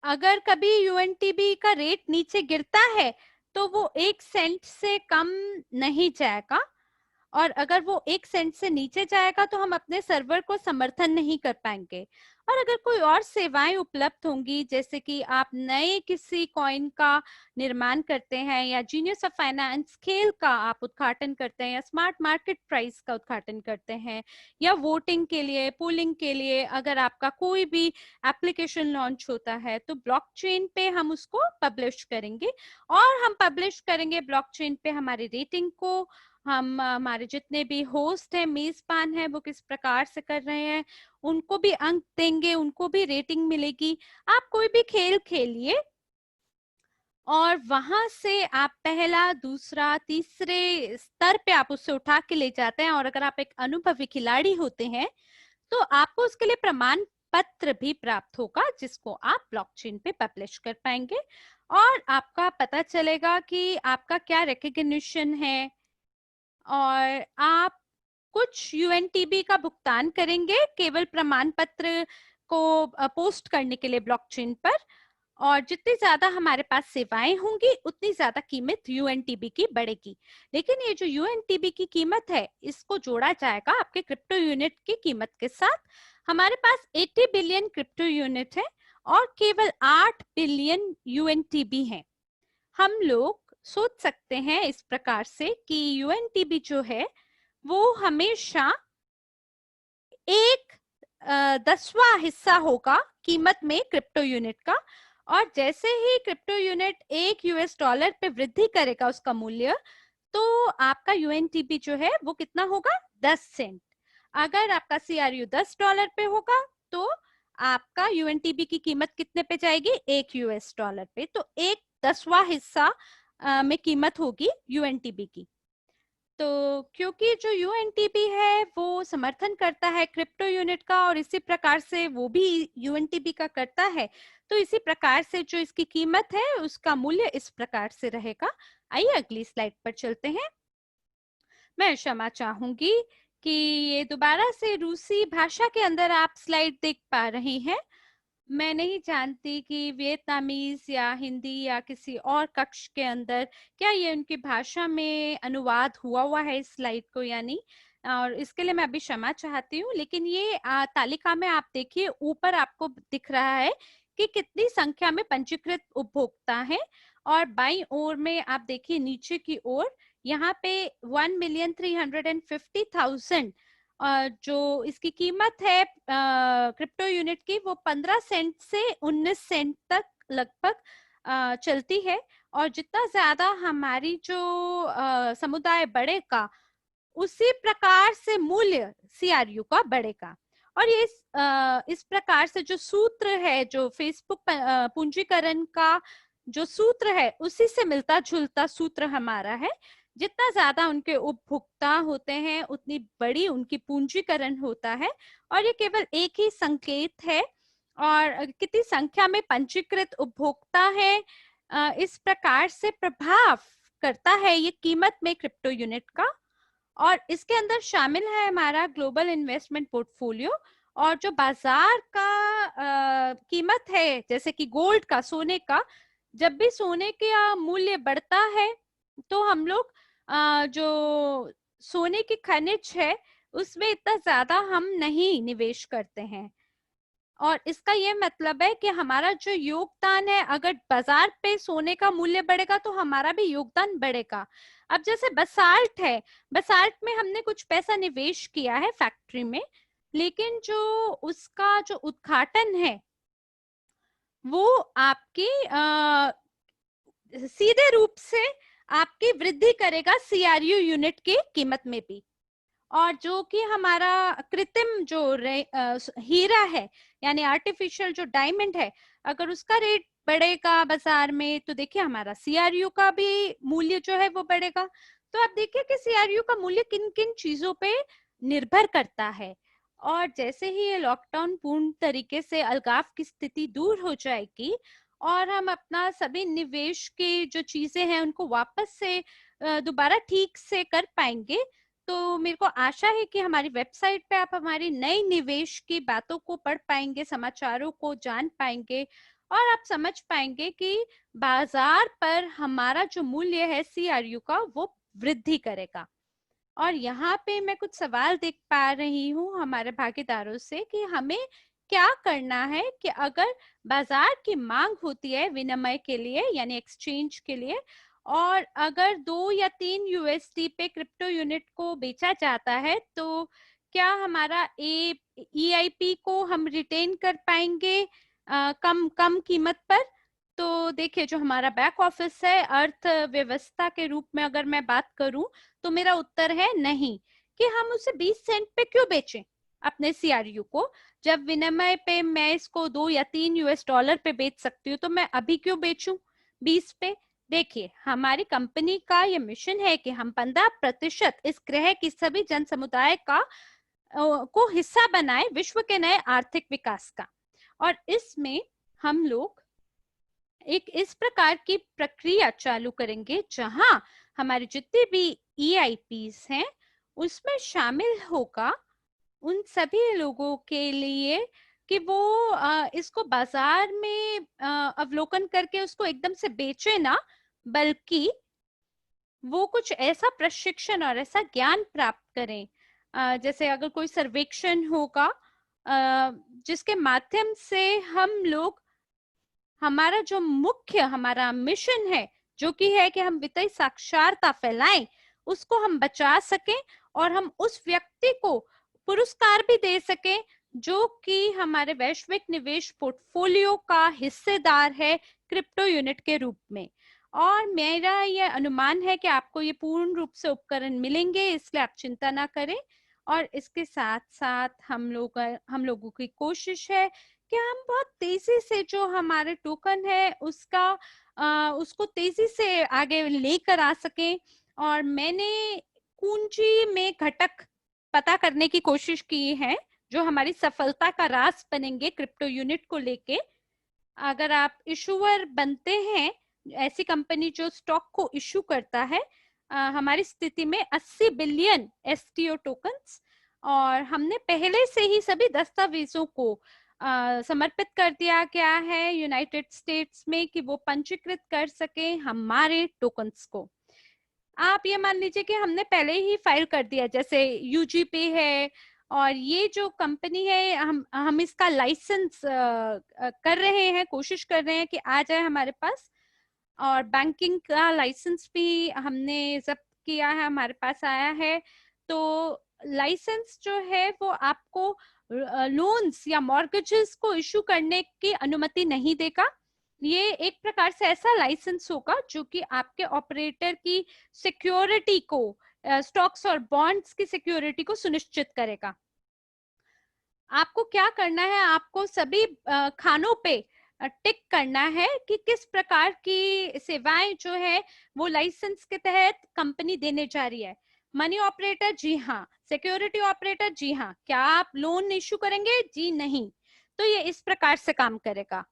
अगर कभी UNTB का रेट नीचे गिरता है तो वो 1 सेंट से कम नहीं जाएगा, और अगर वो 1 सेंट से नीचे जाएगा तो हम अपने सर्वर को समर्थन नहीं कर पाएंगे। और अगर कोई और सेवाएं उपलब्ध होंगी, जैसे कि आप नए किसी कॉइन का निर्माण करते हैं या जीनियस ऑफ फाइनेंस खेल का आप उद्घाटन करते हैं या स्मार्ट मार्केट प्राइस का उद्घाटन करते हैं या वोटिंग के लिए, पोलिंग के लिए अगर आपका कोई भी एप्लीकेशन लॉन्च होता है तो ब्लॉकचेन पे हम उसको पब्लिश करेंगे, और हम पब्लिश करेंगे ब्लॉकचेन पे हमारी रेटिंग को, हम हमारे जितने भी होस्ट हैं, मेजबान हैं, वो किस प्रकार से कर रहे हैं उनको भी अंक देंगे, उनको भी रेटिंग मिलेगी। आप कोई भी खेल खेलिए और वहां से आप पहला, दूसरा, तीसरे स्तर पे आप उससे उठा के ले जाते हैं, और अगर आप एक अनुभवी खिलाड़ी होते हैं तो आपको उसके लिए प्रमाण पत्र भी प्राप्त होगा जिसको आप ब्लॉकचेन पे पब्लिश कर पाएंगे, और आपका पता चलेगा कि आपका क्या रिकॉग्निशन है, और आप कुछ UNTB का भुगतान करेंगे केवल प्रमाण पत्र को पोस्ट करने के लिए ब्लॉकचेन पर, और जितनी ज्यादा हमारे पास सेवाएं होंगी उतनी ज्यादा कीमत UNTB की बढ़ेगी। लेकिन ये जो UNTB की कीमत है इसको जोड़ा जाएगा आपके क्रिप्टो यूनिट की कीमत के साथ। हमारे पास 80 बिलियन क्रिप्टो यूनिट है और केवल 8 बिलियन UNTB है। हम लोग सोच सकते हैं इस प्रकार से कि UNTB जो है वो हमेशा 1/10वां हिस्सा होगा कीमत में क्रिप्टो यूनिट का, और जैसे ही क्रिप्टो यूनिट $1 पे वृद्धि करेगा उसका मूल्य, तो आपका UNTB जो है वो कितना होगा, 10 सेंट। अगर आपका CRU $10 पे होगा तो आपका UNTB की कीमत कितने पे जाएगी, $1 पे। तो 1/10वां हिस्सा में कीमत होगी UNTB की। तो क्योंकि जो UNTB है वो समर्थन करता है क्रिप्टो यूनिट का और इसी प्रकार से वो भी UNTB का करता है, तो इसी प्रकार से जो इसकी कीमत है उसका मूल्य इस प्रकार से रहेगा। आइए अगली स्लाइड पर चलते हैं। मैं क्षमा चाहूंगी कि ये दोबारा से रूसी भाषा के अंदर आप स्लाइड देख पा रही हैं। मैं नहीं जानती कि वियतनामीज या हिंदी या किसी और कक्ष के अंदर क्या ये उनकी भाषा में अनुवाद हुआ है इस स्लाइड को या नहीं, और इसके लिए मैं अभी क्षमा चाहती हूँ। लेकिन ये तालिका में आप देखिए ऊपर आपको दिख रहा है कि कितनी संख्या में पंजीकृत उपभोक्ता हैं, और बाईं ओर में आप देखिए नीचे की ओर यहाँ पे 1,350,000 जो इसकी कीमत है क्रिप्टो यूनिट की वो 15 सेंट से 19 सेंट तक लगभग चलती है, और जितना ज्यादा हमारी जो समुदाय बढ़ेगा उसी प्रकार से मूल्य CRU का बढ़ेगा। और ये इस प्रकार से जो सूत्र है जो फेसबुक पूंजीकरण का जो सूत्र है उसी से मिलता जुलता सूत्र हमारा है। जितना ज्यादा उनके उपभोक्ता होते हैं उतनी बड़ी उनकी पूंजीकरण होता है। और ये केवल एक ही संकेत है, और कितनी संख्या में पंजीकृत उपभोक्ता है इस प्रकार से प्रभाव करता है ये कीमत में क्रिप्टो यूनिट का। और इसके अंदर शामिल है हमारा ग्लोबल इन्वेस्टमेंट पोर्टफोलियो। और जो बाजार का कीमत है, जैसे कि गोल्ड का, सोने का, जब भी सोने का मूल्य बढ़ता है तो हम लोग जो सोने की खनिज है उसमें इतना ज्यादा हम नहीं निवेश करते हैं। और इसका ये मतलब है कि हमारा जो योगदान है, अगर बाजार पे सोने का मूल्य बढ़ेगा तो हमारा भी योगदान बढ़ेगा। अब जैसे बसाल्ट है, बसाल्ट में हमने कुछ पैसा निवेश किया है फैक्ट्री में, लेकिन जो उसका जो उद्घाटन है वो आपकी सीधे रूप से आपकी वृद्धि करेगा सीआरयू यूनिट की कीमत में भी। और जो कि हमारा कृत्रिम जो हीरा है, यानी आर्टिफिशियल जो डायमंड है, अगर उसका रेट बढ़ेगा बाजार में तो देखिए हमारा सीआरयू का भी मूल्य जो है वो बढ़ेगा। तो आप देखिए कि सीआरयू का मूल्य किन किन चीजों पे निर्भर करता है। और जैसे ही ये लॉकडाउन पूर्ण तरीके से अलगाव की स्थिति दूर हो जाएगी और हम अपना सभी निवेश की जो चीजें हैं उनको वापस से दोबारा ठीक से कर पाएंगे, तो मेरे को आशा है कि हमारी वेबसाइट पे आप हमारी नई निवेश की बातों को पढ़ पाएंगे, समाचारों को जान पाएंगे, और आप समझ पाएंगे कि बाजार पर हमारा जो मूल्य है सीआरयू का वो वृद्धि करेगा। और यहाँ पे मैं कुछ सवाल देख पा रही हूँ हमारे भागीदारों से कि हमें क्या करना है कि अगर बाजार की मांग होती है विनिमय के लिए यानी एक्सचेंज के लिए, और अगर 2 या 3 यूएसडी पे क्रिप्टो यूनिट को बेचा जाता है तो क्या हमारा ईआईपी को हम रिटेन कर पाएंगे कम कम कीमत पर। तो देखिए जो हमारा बैक ऑफिस है अर्थव्यवस्था के रूप में अगर मैं बात करूं तो मेरा उत्तर है नहीं, कि हम उसे 20 सेंट पे क्यों बेचें अपने सीआरयू को। जब विनिमय पे मैं इसको 2 या 3 यूएस डॉलर पे बेच सकती हूँ तो मैं अभी क्यों बेचूं 20 पे। देखिए हमारी कंपनी का ये मिशन है कि हम 15% इस ग्रह की सभी जन समुदाय का को हिस्सा बनाए विश्व के नए आर्थिक विकास का। और इसमें हम लोग एक इस प्रकार की प्रक्रिया चालू करेंगे जहां हमारे जितने भी ईआईपीस हैं उसमें शामिल होगा उन सभी लोगों के लिए कि वो इसको बाजार में अवलोकन करके उसको एकदम से बेचे ना, बल्कि वो कुछ ऐसा प्रशिक्षण और ऐसा ज्ञान प्राप्त करें। जैसे अगर कोई सर्वेक्षण होगा जिसके माध्यम से हम लोग हमारा जो मुख्य हमारा मिशन है जो कि है कि हम वित्तीय साक्षरता फैलाएं, उसको हम बचा सकें और हम उस व्यक्ति को पुरस्कार भी दे सकें जो कि हमारे वैश्विक निवेश पोर्टफोलियो का हिस्सेदार है क्रिप्टो यूनिट के रूप में। और मेरा यह अनुमान है कि आपको ये पूर्ण रूप से उपकरण मिलेंगे, इसलिए आप चिंता ना करें। और इसके साथ साथ हम लोगों की कोशिश है कि हम बहुत तेजी से जो हमारे टोकन है उसको तेजी से आगे लेकर आ सकें। और मैंने कुंजी में घटक पता करने की कोशिश की है जो हमारी सफलता का राज बनेंगे क्रिप्टो यूनिट को लेके। अगर आप इशूअर बनते हैं, ऐसी कंपनी जो स्टॉक को इशू करता है, हमारी स्थिति में 80 बिलियन एसटीओ टोकन्स, और हमने पहले से ही सभी दस्तावेजों को समर्पित कर दिया गया है यूनाइटेड स्टेट्स में कि वो पंजीकृत कर सके हमारे टोकन्स को। आप ये मान लीजिए कि हमने पहले ही फाइल कर दिया, जैसे यूजीपी है, और ये जो कंपनी है हम इसका लाइसेंस कर रहे हैं, कोशिश कर रहे हैं कि आ जाए हमारे पास। और बैंकिंग का लाइसेंस भी हमने जब्त किया है, हमारे पास आया है। तो लाइसेंस जो है वो आपको लोन्स या मॉर्गेजेस को इशू करने की अनुमति नहीं देगा। ये एक प्रकार से ऐसा लाइसेंस होगा जो कि आपके ऑपरेटर की सिक्योरिटी को, स्टॉक्स और बॉन्ड्स की सिक्योरिटी को सुनिश्चित करेगा। आपको क्या करना है, आपको सभी खानों पे टिक करना है कि किस प्रकार की सेवाएं जो है वो लाइसेंस के तहत कंपनी देने जा रही है। मनी ऑपरेटर, जी हाँ। सिक्योरिटी ऑपरेटर, जी हाँ। क्या आप लोन इश्यू करेंगे? जी नहीं। तो ये इस प्रकार से काम करेगा।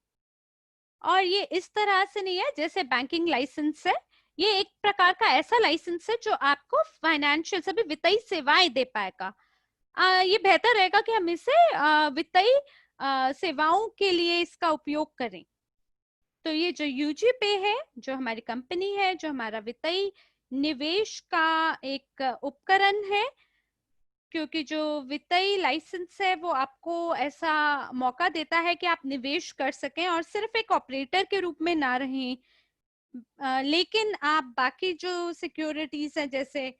और ये इस तरह से नहीं है जैसे बैंकिंग लाइसेंस है, ये एक प्रकार का ऐसा लाइसेंस है जो आपको फाइनेंशियल सभी वित्तीय सेवाएं दे पाएगा। ये बेहतर रहेगा कि हम इसे वित्तीय सेवाओं के लिए इसका उपयोग करें। तो ये जो यूजी पे है, जो हमारी कंपनी है, जो हमारा वित्तीय निवेश का एक उपकरण है, क्योंकि जो वित्तीय लाइसेंस है वो आपको ऐसा मौका देता है कि आप निवेश कर सकें और सिर्फ एक ऑपरेटर के रूप में ना रहें, लेकिन आप बाकी जो सिक्योरिटीज हैं जैसे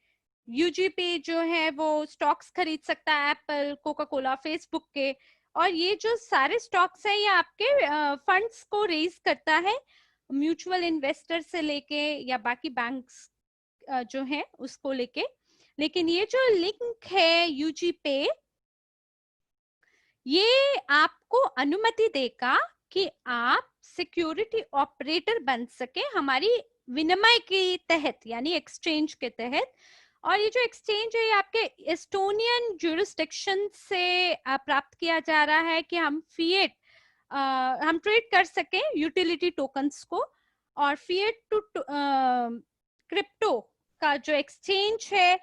यूजी पे जो है वो स्टॉक्स खरीद सकता है, एप्पल, कोका कोला, फेसबुक के। और ये जो सारे स्टॉक्स है ये आपके फंड्स को रेज करता है, म्यूचुअल इन्वेस्टर से लेके या बाकी बैंक्स जो है उसको लेके। लेकिन ये जो लिंक है यूजी पे, ये आपको अनुमति देगा कि आप सिक्योरिटी ऑपरेटर बन सके हमारी विनिमय के तहत, यानी एक्सचेंज के तहत। और ये जो एक्सचेंज है ये आपके एस्टोनियन ज्यूरिसडिक्शन से प्राप्त किया जा रहा है कि हम फिएट हम ट्रेड कर सकें यूटिलिटी टोकन्स को। और फिएट टू क्रिप्टो का जो एक्सचेंज है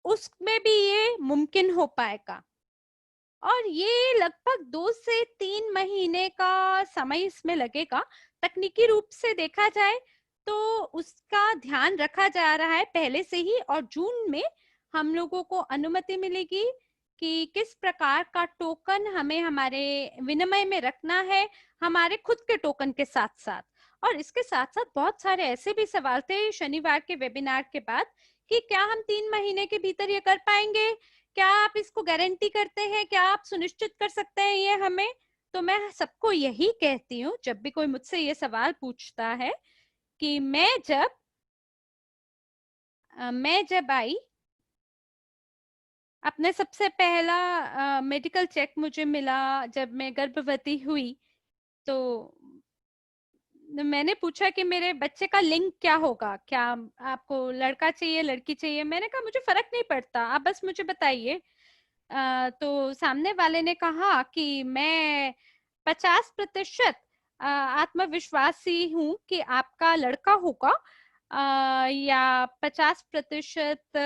उसमें भी ये मुमकिन हो पाएगा। और ये लगभग 2 से 3 महीने का समय इसमें लगेगा। तकनीकी रूप से देखा जाए तो उसका ध्यान रखा जा रहा है पहले से ही, और जून में हम लोगों को अनुमति मिलेगी कि किस प्रकार का टोकन हमें हमारे विनिमय में रखना है, हमारे खुद के टोकन के साथ साथ। और इसके साथ साथ बहुत सारे ऐसे भी सवाल थे शनिवार के वेबिनार के बाद कि क्या हम 3 महीने के भीतर ये कर पाएंगे, क्या आप इसको गारंटी करते हैं, क्या आप सुनिश्चित कर सकते हैं ये हमें। तो मैं सबको यही कहती हूँ जब भी कोई मुझसे ये सवाल पूछता है कि मैं जब आई, अपने सबसे पहला मेडिकल चेक मुझे मिला जब मैं गर्भवती हुई, तो मैंने पूछा कि मेरे बच्चे का लिंग क्या होगा, क्या आपको लड़का चाहिए लड़की चाहिए। मैंने कहा मुझे फर्क नहीं पड़ता, आप बस मुझे बताइए। तो सामने वाले ने कहा कि मैं 50% आत्मविश्वासी हूँ कि आपका लड़का होगा, या 50%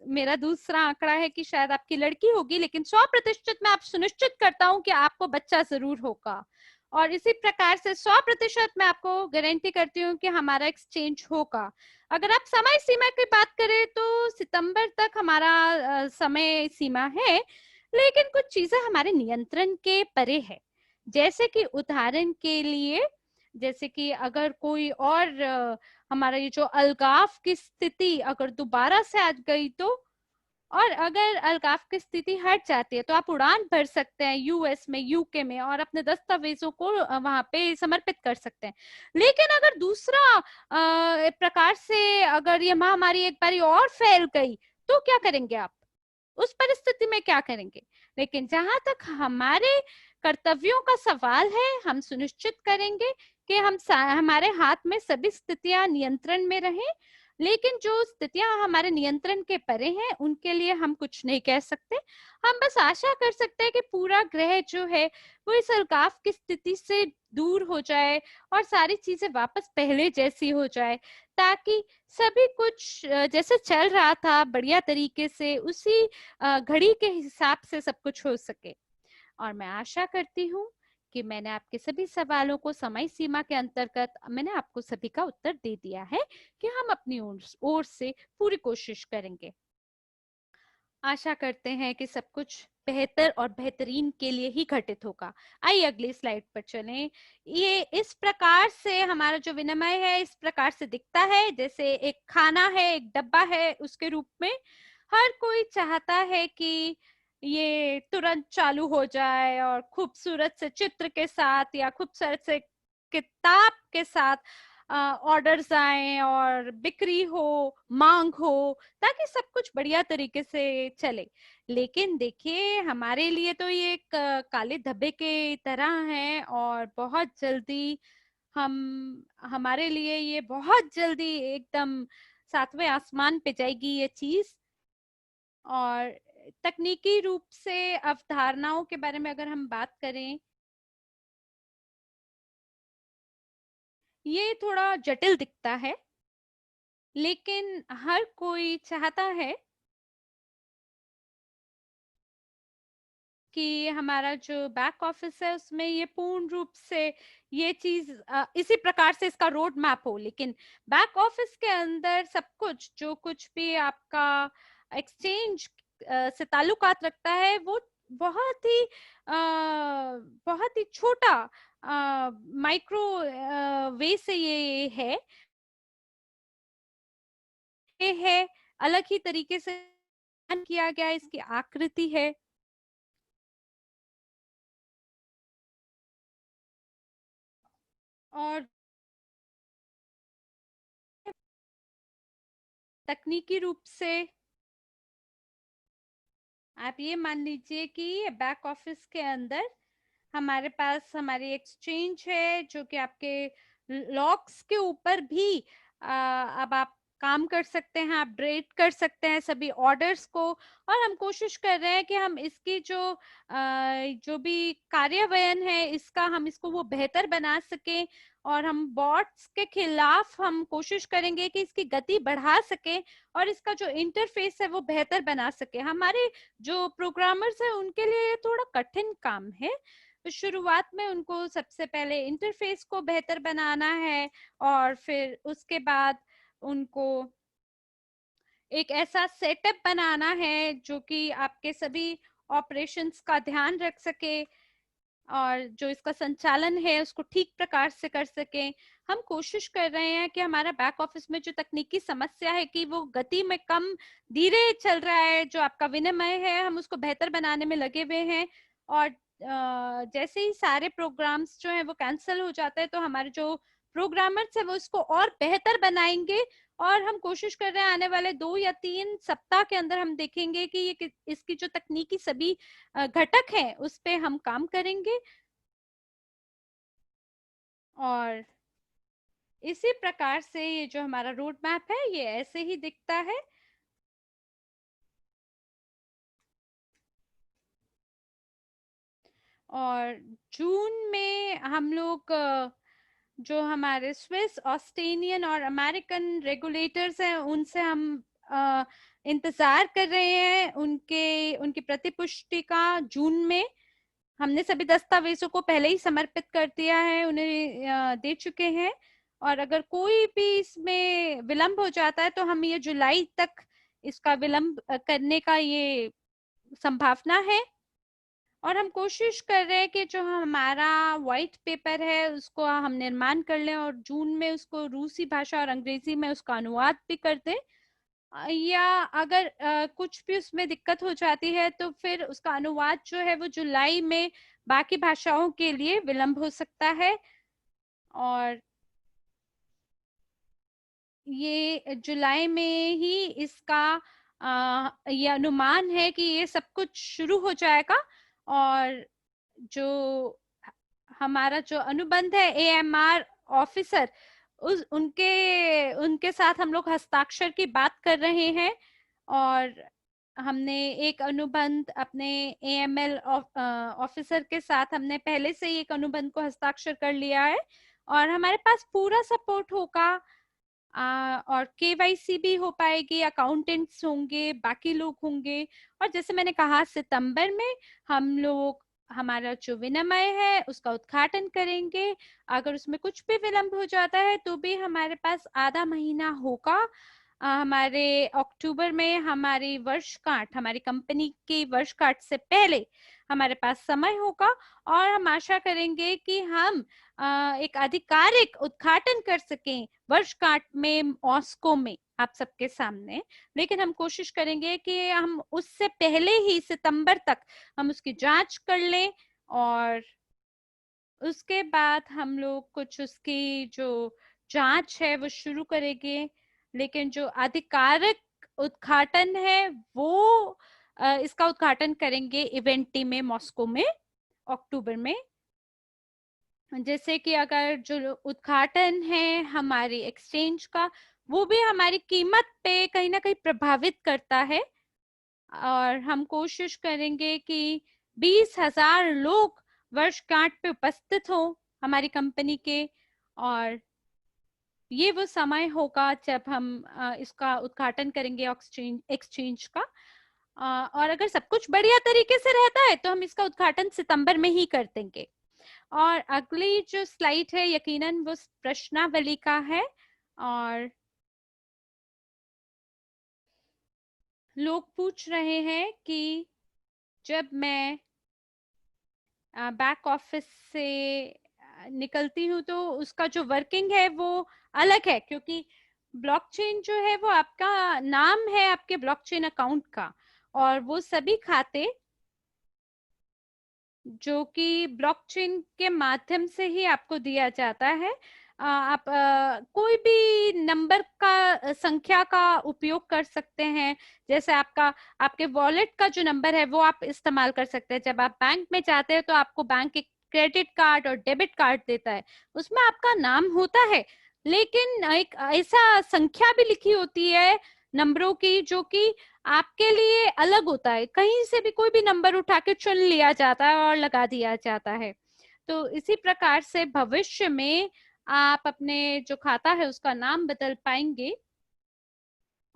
मेरा दूसरा आंकड़ा है कि शायद आपकी लड़की होगी, लेकिन 100% मैं आप सुनिश्चित करता हूँ कि आपको बच्चा जरूर होगा। और इसी प्रकार से 100% मैं आपको गारंटी करती हूँ कि हमारा एक्सचेंज होगा। अगर आप समय सीमा की बात करें तो सितंबर तक हमारा समय सीमा है, लेकिन कुछ चीजें हमारे नियंत्रण के परे है। जैसे कि उदाहरण के लिए, जैसे कि अगर कोई और हमारा ये जो अलगाव की स्थिति अगर दोबारा से आ गई तो, और अगर अलगाव की स्थिति हट जाती है तो आप उड़ान भर सकते हैं यूएस में, यूके में, और अपने दस्तावेजों को वहां पे समर्पित कर सकते हैं। लेकिन अगर दूसरा प्रकार से अगर ये महामारी एक बारी और फैल गई तो क्या करेंगे आप? उस परिस्थिति में क्या करेंगे? लेकिन जहां तक हमारे कर्तव्यों का सवाल है, हम सुनिश्चित करेंगे कि हमारे हाथ में सभी स्थितियां नियंत्रण में रहें। लेकिन जो स्थितियां हमारे नियंत्रण के परे हैं उनके लिए हम कुछ नहीं कह सकते। हम बस आशा कर सकते हैं कि पूरा ग्रह जो है वो इस अलगाव की स्थिति से दूर हो जाए और सारी चीजें वापस पहले जैसी हो जाए, ताकि सभी कुछ जैसे चल रहा था बढ़िया तरीके से उसी घड़ी के हिसाब से सब कुछ हो सके। और मैं आशा करती हूँ कि मैंने आपके सभी सवालों को समय सीमा के अंतर्गत मैंने आपको सभी का उत्तर दे दिया है कि हम अपनी ओर से पूरी कोशिश करेंगे। आशा करते हैं कि सब कुछ बेहतर और बेहतरीन के लिए ही घटित होगा। आइए अगली स्लाइड पर चलें। ये इस प्रकार से हमारा जो विनिमय है इस प्रकार से दिखता है, जैसे एक खाना है, एक डब्बा है, उसके रूप में। हर कोई चाहता है कि ये तुरंत चालू हो जाए और खूबसूरत से चित्र के साथ या खूबसूरत से किताब के साथ ऑर्डर्स आए और बिक्री हो, मांग हो, ताकि सब कुछ बढ़िया तरीके से चले। लेकिन देखिए, हमारे लिए तो ये एक काले धब्बे के तरह है, और बहुत जल्दी हम हमारे लिए ये बहुत जल्दी एकदम सातवें आसमान पे जाएगी ये चीज। और तकनीकी रूप से अवधारणाओं के बारे में अगर हम बात करें, ये थोड़ा जटिल दिखता है, लेकिन हर कोई चाहता है कि हमारा जो बैक ऑफिस है उसमें ये पूर्ण रूप से ये चीज इसी प्रकार से इसका रोड मैप हो। लेकिन बैक ऑफिस के अंदर सब कुछ, जो कुछ भी आपका एक्सचेंज से ताल्लुकात रखता है, वो बहुत ही बहुत ही छोटा माइक्रो वे से ये है, अलग ही तरीके से किया गया, इसकी आकृति है। और तकनीकी रूप से आप ये मान लीजिए कि बैक ऑफिस के अंदर हमारे पास हमारी एक्सचेंज है, जो कि आपके लॉक्स के ऊपर भी अब आप काम कर सकते हैं, अपडेट कर सकते हैं सभी ऑर्डर्स को। और हम कोशिश कर रहे हैं कि हम इसकी जो भी कार्यान्वयन है इसका, हम इसको वो बेहतर बना सकें। और हम बॉट्स के खिलाफ हम कोशिश करेंगे कि इसकी गति बढ़ा सके, और इसका जो इंटरफेस है वो बेहतर बना सके। हमारे जो प्रोग्रामर्स हैं उनके लिए ये थोड़ा कठिन काम है। तो शुरुआत में उनको सबसे पहले इंटरफेस को बेहतर बनाना है, और फिर उसके बाद उनको एक ऐसा सेटअप बनाना है जो कि आपके सभी ऑपरेशंस का ध्यान रख सके, और जो इसका संचालन है उसको ठीक प्रकार से कर सके। हम कोशिश कर रहे हैं कि हमारा बैक ऑफिस में जो तकनीकी समस्या है कि वो गति में कम धीरे चल रहा है, जो आपका विनिमय है हम उसको बेहतर बनाने में लगे हुए हैं। और जैसे ही सारे प्रोग्राम्स जो है वो कैंसिल हो जाते हैं, तो हमारे जो प्रोग्रामर्स है वो इसको और बेहतर बनाएंगे। और हम कोशिश कर रहे हैं आने वाले 2 या 3 सप्ताह के अंदर हम देखेंगे कि ये इसकी जो तकनीकी सभी घटक हैं उस पे हम काम करेंगे। और इसी प्रकार से ये जो हमारा रोड मैप है ये ऐसे ही दिखता है। और जून में हम लोग जो हमारे स्विस, ऑस्ट्रेलियन और अमेरिकन रेगुलेटर्स हैं उनसे हम इंतजार कर रहे हैं उनकी प्रतिपुष्टि का। जून में हमने सभी दस्तावेजों को पहले ही समर्पित कर दिया है, उन्हें दे चुके हैं। और अगर कोई भी इसमें विलंब हो जाता है तो हम ये जुलाई तक इसका विलंब करने का ये संभावना है। और हम कोशिश कर रहे हैं कि जो हमारा व्हाइट पेपर है उसको हम निर्माण कर लें, और जून में उसको रूसी भाषा और अंग्रेजी में उसका अनुवाद भी कर दें। या अगर कुछ भी उसमें दिक्कत हो जाती है तो फिर उसका अनुवाद जो है वो जुलाई में बाकी भाषाओं के लिए विलंब हो सकता है। और ये जुलाई में ही इसका ये अनुमान है कि ये सब कुछ शुरू हो जाएगा। और जो हमारा जो अनुबंध है एएमआर ऑफिसर, उस उनके उनके साथ हम लोग हस्ताक्षर की बात कर रहे हैं। और हमने एक अनुबंध अपने एएमएल ऑफिसर के साथ हमने पहले से ही एक अनुबंध को हस्ताक्षर कर लिया है, और हमारे पास पूरा सपोर्ट होगा। और केवाईसी भी हो पाएगी, अकाउंटेंट्स होंगे, बाकी लोग होंगे। और जैसे मैंने कहा, सितंबर में हम लोग हमारा जो विनिमय है उसका उद्घाटन करेंगे। अगर उसमें कुछ भी विलंब हो जाता है तो भी हमारे पास आधा महीना होगा। हमारे अक्टूबर में हमारी वर्षगांठ, हमारी कंपनी की वर्षगांठ से पहले हमारे पास समय होगा, और हम आशा करेंगे कि हम एक आधिकारिक उद्घाटन कर सकें वर्षगांठ में ऑस्को में आप सबके सामने। लेकिन हम कोशिश करेंगे कि हम उससे पहले ही सितंबर तक हम उसकी जांच कर लें, और उसके बाद हम लोग कुछ उसकी जो जांच है वो शुरू करेंगे, लेकिन जो आधिकारिक उद्घाटन है वो इसका उद्घाटन करेंगे इवेंटी में, मॉस्को में, अक्टूबर में। जैसे कि अगर जो उद्घाटन है हमारी एक्सचेंज का, वो भी हमारी कीमत पे कहीं ना कहीं प्रभावित करता है, और हम कोशिश करेंगे कि 20,000 लोग वर्षगांठ पे उपस्थित हो हमारी कंपनी के, और ये वो समय होगा जब हम इसका उद्घाटन करेंगे एक्सचेंज का। और अगर सब कुछ बढ़िया तरीके से रहता है तो हम इसका उद्घाटन सितंबर में ही कर देंगे। और अगली जो स्लाइड है यकीनन वो प्रश्नावली का है, और लोग पूछ रहे हैं कि जब मैं बैक ऑफिस से निकलती हूँ तो उसका जो वर्किंग है वो अलग है, क्योंकि ब्लॉकचेन जो है वो आपका नाम है आपके ब्लॉकचेन अकाउंट का, और वो सभी खाते जो कि ब्लॉकचेन के माध्यम से ही आपको दिया जाता है। आप कोई भी नंबर का संख्या का उपयोग कर सकते हैं, जैसे आपके वॉलेट का जो नंबर है वो आप इस्तेमाल कर सकते हैं। जब आप बैंक में जाते हैं तो आपको बैंक एक क्रेडिट कार्ड और डेबिट कार्ड देता है, उसमें आपका नाम होता है, लेकिन एक ऐसा संख्या भी लिखी होती है नंबरों की जो कि आपके लिए अलग होता है, कहीं से भी कोई भी नंबर उठा के चुन लिया जाता है और लगा दिया जाता है। तो इसी प्रकार से भविष्य में आप अपने जो खाता है उसका नाम बदल पाएंगे,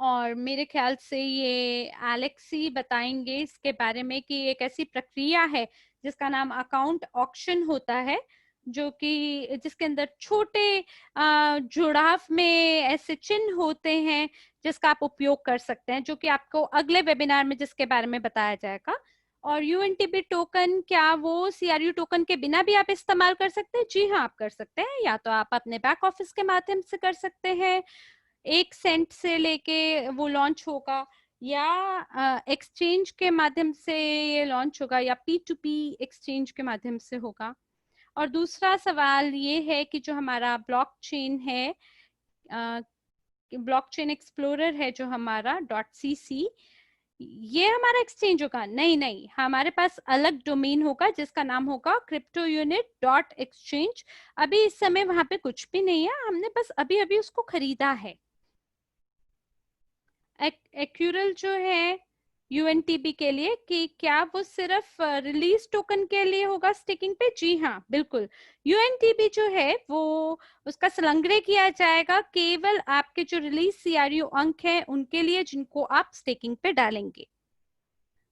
और मेरे ख्याल से ये एलेक्स ही बताएंगे इसके बारे में कि एक ऐसी प्रक्रिया है जिसका नाम अकाउंट ऑक्शन होता है, जो कि जिसके अंदर छोटे जुड़ाव में ऐसे चिन्ह होते हैं जिसका आप उपयोग कर सकते हैं, जो कि आपको अगले वेबिनार में जिसके बारे में बताया जाएगा। और यूएनटीबी टोकन, क्या वो सीआरयू टोकन के बिना भी आप इस्तेमाल कर सकते हैं? जी हाँ, आप कर सकते हैं। या तो आप अपने बैक ऑफिस के माध्यम से कर सकते हैं, 1 सेंट से लेके वो लॉन्च होगा, या एक्सचेंज के माध्यम से ये लॉन्च होगा, या P2P एक्सचेंज के माध्यम से होगा। और दूसरा सवाल ये है कि जो हमारा ब्लॉकचेन है, ब्लॉकचेन एक्सप्लोरर है जो हमारा .cc, ये हमारा एक्सचेंज होगा? नहीं नहीं, हमारे पास अलग डोमेन होगा जिसका नाम होगा cryptounit.exchange। अभी इस समय वहां पे कुछ भी नहीं है, हमने बस अभी अभी उसको खरीदा है। एक्यूरल जो है यूएनटीबी के लिए, कि क्या वो सिर्फ रिलीज टोकन के लिए होगा स्टेकिंग पे? जी हाँ, बिल्कुल। यूएनटीबी जो है वो उसका संग्रह किया जाएगा केवल आपके जो रिलीज सीआरयू अंक है उनके लिए, जिनको आप स्टेकिंग पे डालेंगे।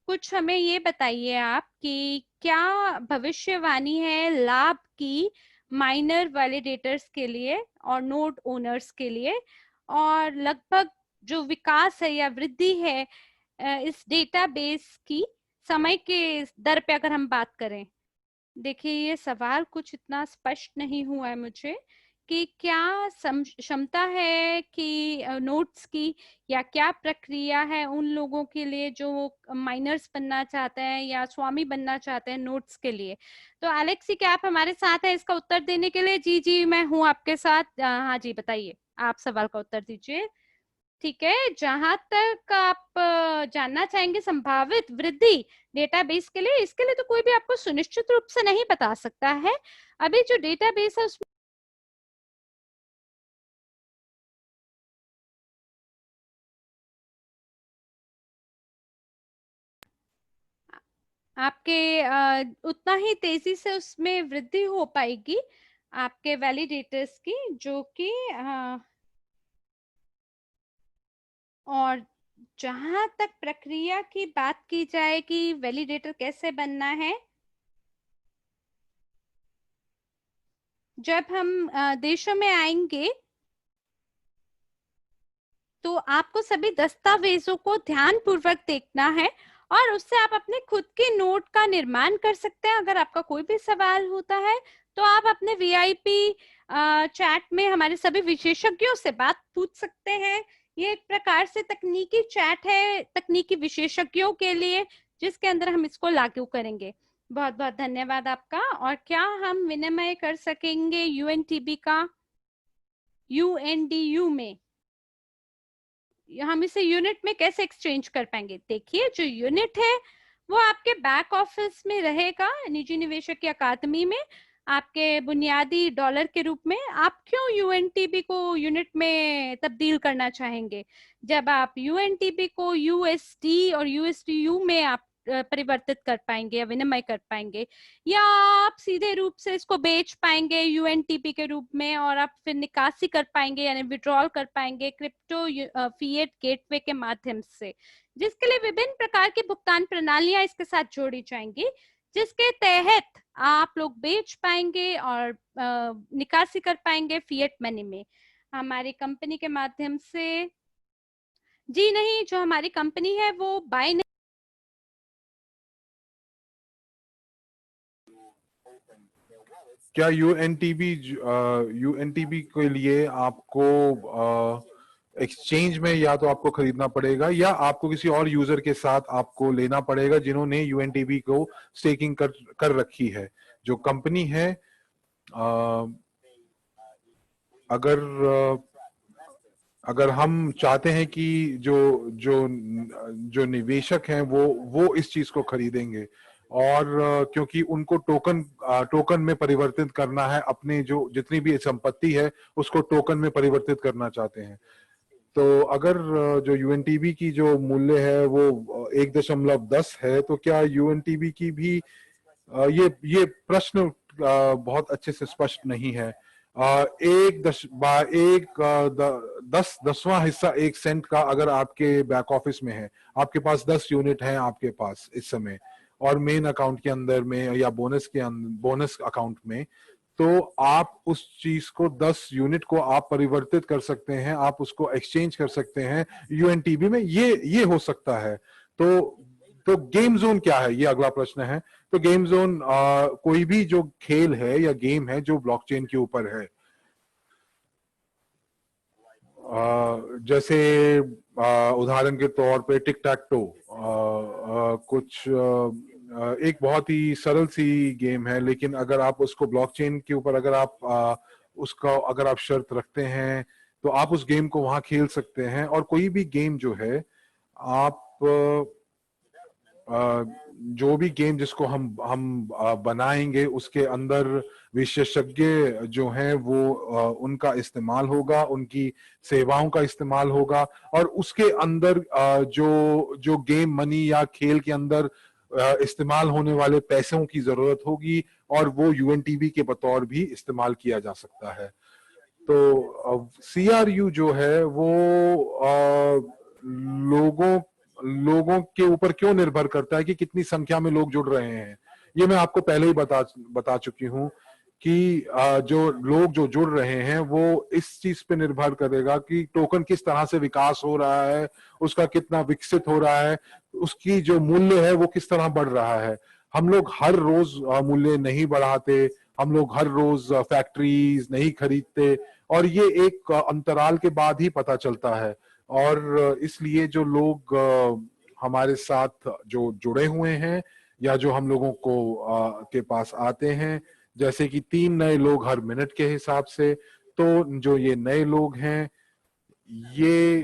कुछ हमें ये बताइए आप कि क्या भविष्यवाणी है लाभ की माइनर वैलिडेटर्स के लिए और नोड ओनर्स के लिए, और लगभग जो विकास है या वृद्धि है इस डेटाबेस की समय के दर पे अगर हम बात करें? देखिए, ये सवाल कुछ इतना स्पष्ट नहीं हुआ है मुझे कि क्या क्षमता है कि नोट्स की, या क्या प्रक्रिया है उन लोगों के लिए जो माइनर्स बनना चाहते हैं या स्वामी बनना चाहते हैं नोट्स के लिए। तो एलेक्सी, क्या आप हमारे साथ हैं इसका उत्तर देने के लिए? जी जी, मैं हूं आपके साथ। हाँ जी, बताइए, आप सवाल का उत्तर दीजिए। ठीक है, जहां तक आप जानना चाहेंगे संभावित वृद्धि डेटाबेस के लिए, इसके लिए तो कोई भी आपको सुनिश्चित रूप से नहीं बता सकता है। अभी जो डेटाबेस है उसमें आपके उतना ही तेजी से उसमें वृद्धि हो पाएगी आपके वैलिडेटर्स की, जो कि और जहां तक प्रक्रिया की बात की जाए कि वैलिडेटर कैसे बनना है, जब हम देशों में आएंगे तो आपको सभी दस्तावेजों को ध्यान पूर्वक देखना है, और उससे आप अपने खुद के नोट का निर्माण कर सकते हैं। अगर आपका कोई भी सवाल होता है तो आप अपने वीआईपी चैट में हमारे सभी विशेषज्ञों से बात पूछ सकते हैं। ये एक प्रकार से तकनीकी चैट है तकनीकी विशेषज्ञों के लिए, जिसके अंदर हम इसको लागू करेंगे। बहुत बहुत धन्यवाद आपका। और क्या हम विनिमय कर सकेंगे यूएनटीबी का? UNDU में, हम इसे यूनिट में कैसे एक्सचेंज कर पाएंगे? देखिए, जो यूनिट है वो आपके बैक ऑफिस में रहेगा, निजी निवेशक की अकादमी में, आपके बुनियादी डॉलर के रूप में। आप क्यों यूएनटीबी को यूनिट में तब्दील करना चाहेंगे? जब आप यूएनटीबी को यूएसडी और यूएसडीयू में आप परिवर्तित कर पाएंगे या विनिमय कर पाएंगे, या आप सीधे रूप से इसको बेच पाएंगे यूएनटीपी के रूप में, और आप फिर निकासी कर पाएंगे यानी विड्रॉल कर पाएंगे क्रिप्टो फिएट गेटवे के माध्यम से, जिसके लिए विभिन्न प्रकार की भुगतान प्रणालियां इसके साथ जोड़ी जाएंगी, जिसके तहत आप लोग बेच पाएंगे और निकासी कर पाएंगे फिएट मनी में हमारी कंपनी के माध्यम से। जी नहीं, जो हमारी कंपनी है वो बाय नहीं।
क्या यूएनटीबी के लिए आपको एक्सचेंज में या तो आपको खरीदना पड़ेगा या आपको किसी और यूजर के साथ आपको लेना पड़ेगा जिन्होंने यूएनटीबी को स्टेकिंग कर रखी है? जो कंपनी है, अगर हम चाहते हैं कि जो जो जो निवेशक हैं वो इस चीज को खरीदेंगे, और क्योंकि उनको टोकन में परिवर्तित करना है, अपने जो जितनी भी संपत्ति है उसको टोकन में परिवर्तित करना चाहते हैं, तो अगर जो यूएनटीबी की जो मूल्य है वो 1.10 है, तो क्या यूएनटीबी की भी ये प्रश्न बहुत अच्छे से स्पष्ट नहीं है। दसवां हिस्सा 1 सेंट का अगर आपके बैक ऑफिस में है, आपके पास 10 यूनिट हैं आपके पास इस समय, और मेन अकाउंट के अंदर में या बोनस अकाउंट में, तो आप उस चीज को 10 यूनिट को आप परिवर्तित कर सकते हैं, आप उसको एक्सचेंज कर सकते हैं यूएनटीबी में। ये हो सकता है। तो गेम जोन क्या है, ये अगला प्रश्न है। तो गेम जोन कोई भी जो खेल है या गेम है जो ब्लॉकचेन के ऊपर है, जैसे उदाहरण के तौर पे टिक टैक टो, कुछ एक बहुत ही सरल सी गेम है, लेकिन अगर आप उसको ब्लॉकचेन के ऊपर अगर आप शर्त रखते हैं तो आप उस गेम को वहां खेल सकते हैं। और कोई भी गेम जो है, आप जो भी गेम जिसको हम बनाएंगे उसके अंदर विशेषज्ञ जो हैं वो उनका इस्तेमाल होगा, उनकी सेवाओं का इस्तेमाल होगा, और उसके अंदर जो गेम मनी या खेल के अंदर इस्तेमाल होने वाले पैसों की जरूरत होगी, और वो यूएनटीबी के बतौर भी इस्तेमाल किया जा सकता है। तो सीआरयू जो है वो लोगों के ऊपर क्यों निर्भर करता है कि कितनी संख्या में लोग जुड़ रहे हैं। ये मैं आपको पहले ही बता चुकी हूं कि जो लोग जो जुड़ रहे हैं वो इस चीज पे निर्भर करेगा कि टोकन किस तरह से विकास हो रहा है, उसका कितना विकसित हो रहा है, उसकी जो मूल्य है वो किस तरह बढ़ रहा है। हम लोग हर रोज मूल्य नहीं बढ़ाते, हम लोग हर रोज फैक्ट्रीज नहीं खरीदते, और ये एक अंतराल के बाद ही पता चलता है। और इसलिए जो लोग हमारे साथ जो जुड़े हुए हैं या जो हम लोगों को के पास आते हैं, जैसे कि 3 नए लोग हर मिनट के हिसाब से, तो जो ये नए लोग हैं, ये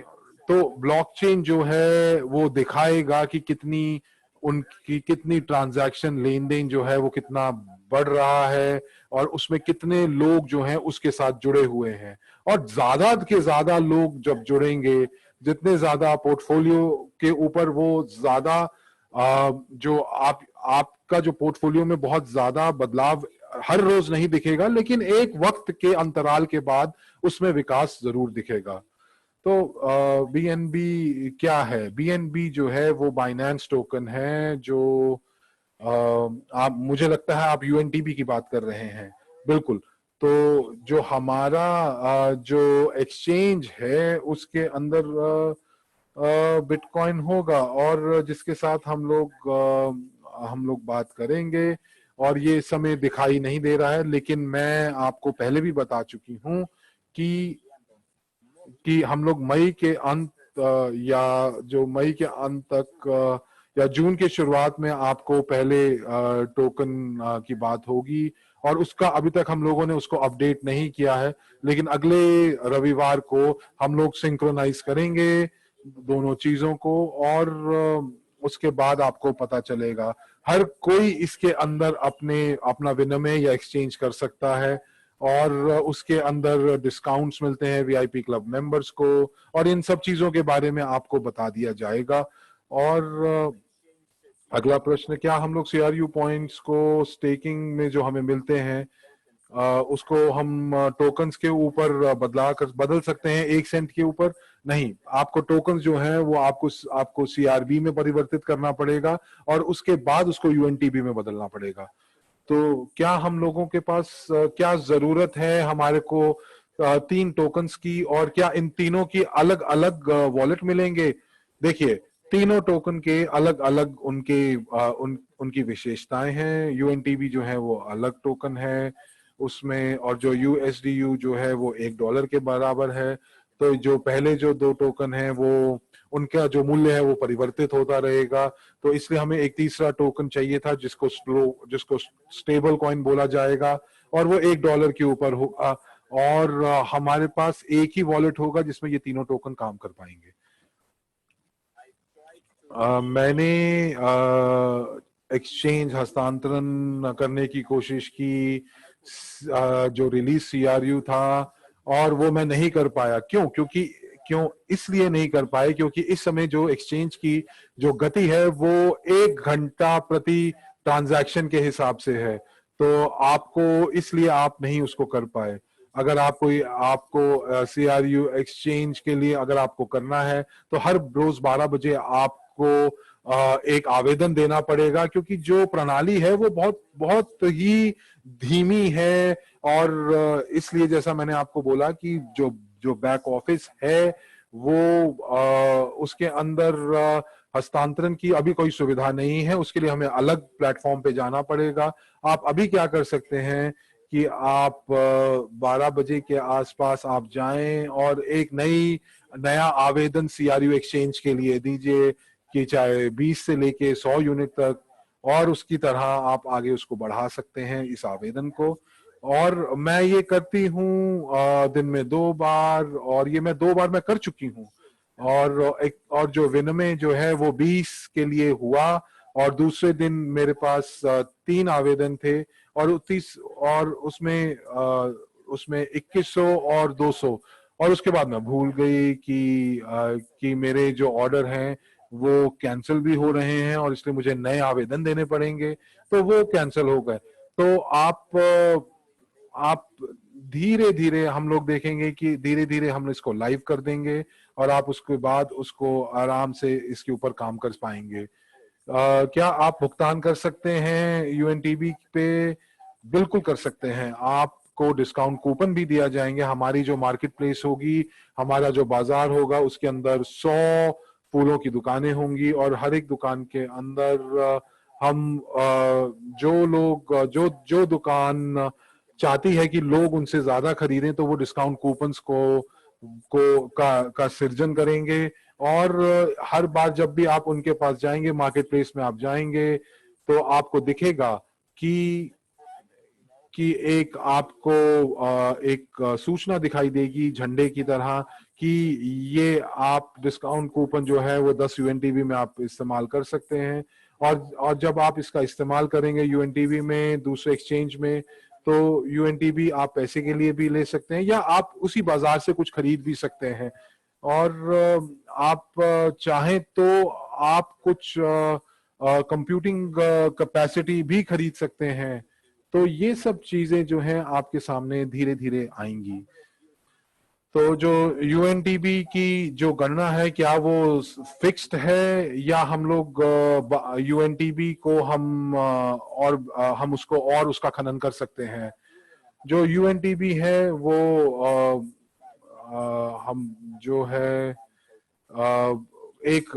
तो ब्लॉकचेन जो है वो दिखाएगा कि उनकी कितनी ट्रांजैक्शन लेन देन जो है वो कितना बढ़ रहा है, और उसमें कितने लोग जो हैं उसके साथ जुड़े हुए हैं। और ज्यादा के ज्यादा लोग जब जुड़ेंगे, जितने ज्यादा पोर्टफोलियो के ऊपर वो ज्यादा जो आपका जो पोर्टफोलियो में बहुत ज्यादा बदलाव हर रोज नहीं दिखेगा, लेकिन एक वक्त के अंतराल के बाद उसमें विकास जरूर दिखेगा। तो बीएनबी क्या है? बीएनबी जो है वो बाइनेंस टोकन है, जो आप, मुझे लगता है आप यूएनटीबी की बात कर रहे हैं। बिल्कुल। तो जो हमारा जो एक्सचेंज है उसके अंदर बिटकॉइन होगा, और जिसके साथ हम लोग बात करेंगे। और ये समय दिखाई नहीं दे रहा है, लेकिन मैं आपको पहले भी बता चुकी हूं कि हम लोग मई के अंत या जो मई के अंत तक या जून के शुरुआत में आपको पहले टोकन की बात होगी, और उसका अभी तक हम लोगों ने उसको अपडेट नहीं किया है, लेकिन अगले रविवार को हम लोग सिंक्रोनाइज करेंगे दोनों चीजों को, और उसके बाद आपको पता चलेगा। हर कोई इसके अंदर अपना विनिमय या एक्सचेंज कर सकता है, और उसके अंदर डिस्काउंट्स मिलते हैं वीआईपी क्लब मेंबर्स को, और इन सब चीजों के बारे में आपको बता दिया जाएगा। और अगला प्रश्न, क्या हम लोग सीआरयू पॉइंट्स को स्टेकिंग में जो हमें मिलते हैं उसको हम टोकन्स के ऊपर बदल सकते हैं 1 सेंट के ऊपर? नहीं, आपको टोकन्स जो है वो आपको सीआरबी में परिवर्तित करना पड़ेगा, और उसके बाद उसको यूएनटीबी में बदलना पड़ेगा। तो क्या हम लोगों के पास क्या जरूरत है हमारे को 3 टोकन्स की, और क्या इन तीनों की अलग अलग वॉलेट मिलेंगे? देखिए, तीनों टोकन के अलग अलग उनकी विशेषताएं हैं। यूएनटीबी जो है वो अलग टोकन है उसमें, और जो यूएसडीयू जो है वो $1 के बराबर है। तो जो पहले जो 2 टोकन है वो उनका जो मूल्य है वो परिवर्तित होता रहेगा। तो इसलिए हमें एक तीसरा टोकन चाहिए था जिसको स्टेबल कॉइन बोला जाएगा, और वो $1 के ऊपर होगा, और हमारे पास एक ही वॉलेट होगा जिसमें ये तीनों टोकन काम कर पाएंगे। मैंने एक्सचेंज हस्तांतरण करने की कोशिश की जो रिलीज सीआरयू था, और वो मैं नहीं कर पाया। क्यों इसलिए नहीं कर पाए क्योंकि इस समय जो एक्सचेंज की जो गति है वो 1 घंटा प्रति ट्रांजैक्शन के हिसाब से है, तो आपको इसलिए आप नहीं उसको कर पाए। अगर आपको सीआरयू एक्सचेंज के लिए अगर आपको करना है तो हर रोज 12 बजे आपको एक आवेदन देना पड़ेगा, क्योंकि जो प्रणाली है वो बहुत बहुत ही धीमी है। और इसलिए जैसा मैंने आपको बोला कि जो बैक ऑफिस है वो उसके अंदर हस्तांतरण की अभी कोई सुविधा नहीं है, उसके लिए हमें अलग प्लेटफॉर्म पे जाना पड़ेगा। आप अभी क्या कर सकते हैं कि आप 12 बजे के आसपास आप जाएं और एक नया आवेदन सीआरयू एक्सचेंज के लिए दीजिए, कि चाहे 20 से लेके 100 यूनिट तक, और उसकी तरह आप आगे उसको बढ़ा सकते हैं इस आवेदन को। और मैं ये करती हूँ दिन में 2 बार, और ये मैं 2 बार मैं कर चुकी हूँ। और जो विनिमय जो है वो 20 के लिए हुआ, और दूसरे दिन मेरे पास 3 आवेदन थे, और उसमें 2100 और 200, और उसके बाद मैं भूल गई कि मेरे जो ऑर्डर हैं वो कैंसिल भी हो रहे हैं, और इसलिए मुझे नए आवेदन देने पड़ेंगे, तो वो कैंसिल हो गए। तो आप धीरे धीरे हम लोग देखेंगे कि धीरे धीरे हम इसको लाइव कर देंगे, और आप उसके बाद उसको आराम से इसके ऊपर काम कर पाएंगे। क्या आप भुगतान कर सकते हैं यूएनटीबी पे? बिल्कुल कर सकते हैं। आपको डिस्काउंट कूपन भी दिया जाएंगे। हमारी जो मार्केट प्लेस होगी, हमारा जो बाजार होगा, उसके अंदर 100 फूलों की दुकानें होंगी, और हर एक दुकान के अंदर हम जो दुकान चाहती है कि लोग उनसे ज्यादा खरीदें, तो वो डिस्काउंट कूपन्स का सृजन करेंगे। और हर बार जब भी आप उनके पास जाएंगे, मार्केट प्लेस में आप जाएंगे, तो आपको दिखेगा कि आपको एक सूचना दिखाई देगी झंडे की तरह, कि ये आप डिस्काउंट कूपन जो है वो 10 यूएनटीबी में आप इस्तेमाल कर सकते हैं। और जब आप इसका इस्तेमाल करेंगे यूएनटीबी में दूसरे एक्सचेंज में, तो यूएनटीबी आप पैसे के लिए भी ले सकते हैं, या आप उसी बाजार से कुछ खरीद भी सकते हैं। और आप चाहें तो आप कुछ कंप्यूटिंग कैपेसिटी भी खरीद सकते हैं। तो ये सब चीजें जो हैं आपके सामने धीरे धीरे आएंगी। तो जो यूएनटीबी की जो गणना है, क्या वो फिक्स्ड है, या हम लोग यूएनटीबी को हम उसको और उसका खनन कर सकते हैं? जो यूएनटीबी है वो हम जो है एक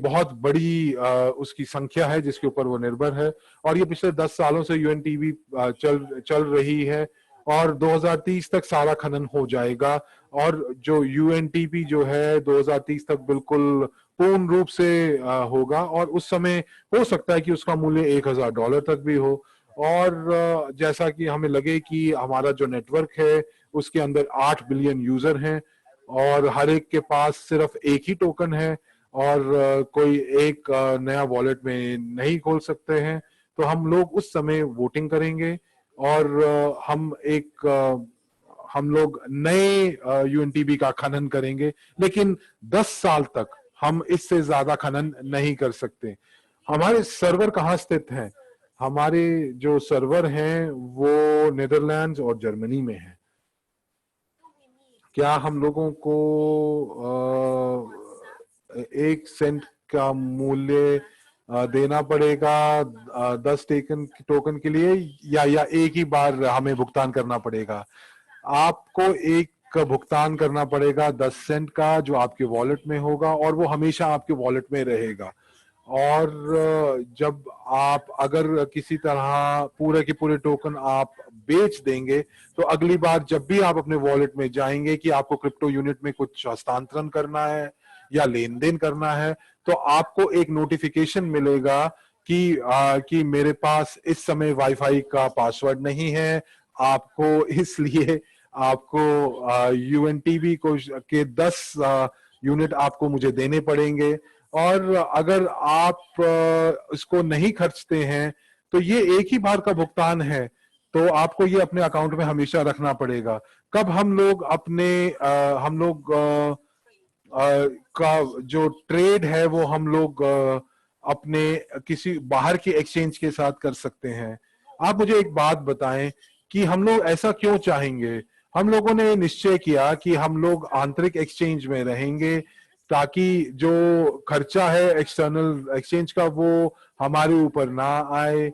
बहुत बड़ी उसकी संख्या है जिसके ऊपर वो निर्भर है, और ये पिछले 10 सालों से यूएनटीबी चल रही है, और 2030 तक सारा खनन हो जाएगा। और जो यूएनटीपी जो है 2030 तक बिल्कुल पूर्ण रूप से होगा, और उस समय हो सकता है कि उसका मूल्य $1000 तक भी हो। और जैसा कि हमें लगे कि हमारा जो नेटवर्क है उसके अंदर 8 बिलियन यूजर हैं और हर एक के पास सिर्फ एक ही टोकन है और कोई एक नया वॉलेट में नहीं खोल सकते हैं, तो हम लोग उस समय वोटिंग करेंगे और हम लोग नए यूएनटीबी का खनन करेंगे, लेकिन 10 साल तक हम इससे ज्यादा खनन नहीं कर सकते। हमारे सर्वर कहाँ स्थित हैं? हमारे जो सर्वर हैं वो नीदरलैंड्स और जर्मनी में है। क्या हम लोगों को 1 सेंट का मूल्य देना पड़ेगा 10 टोकन के लिए, या एक ही बार हमें भुगतान करना पड़ेगा? आपको एक भुगतान करना पड़ेगा 10 सेंट का, जो आपके वॉलेट में होगा और वो हमेशा आपके वॉलेट में रहेगा। और जब आप अगर किसी तरह पूरे के पूरे टोकन आप बेच देंगे, तो अगली बार जब भी आप अपने वॉलेट में जाएंगे कि आपको क्रिप्टो यूनिट में कुछ हस्तांतरण करना है या लेन देन करना है, तो आपको एक नोटिफिकेशन मिलेगा कि मेरे पास इस समय वाईफाई का पासवर्ड नहीं है, आपको इसलिए आपको यूएनटीबी को के 10 यूनिट आपको मुझे देने पड़ेंगे। और अगर आप इसको नहीं खर्चते हैं तो ये एक ही बार का भुगतान है, तो आपको ये अपने अकाउंट में हमेशा रखना पड़ेगा। कब हम लोग का जो ट्रेड है वो हम लोग अपने किसी बाहर की एक्सचेंज के साथ कर सकते हैं? आप मुझे एक बात बताएं कि हम लोग ऐसा क्यों चाहेंगे? हम लोगों ने निश्चय किया कि हम लोग आंतरिक एक्सचेंज में रहेंगे ताकि जो खर्चा है एक्सटर्नल एक्सचेंज का वो हमारे ऊपर ना आए।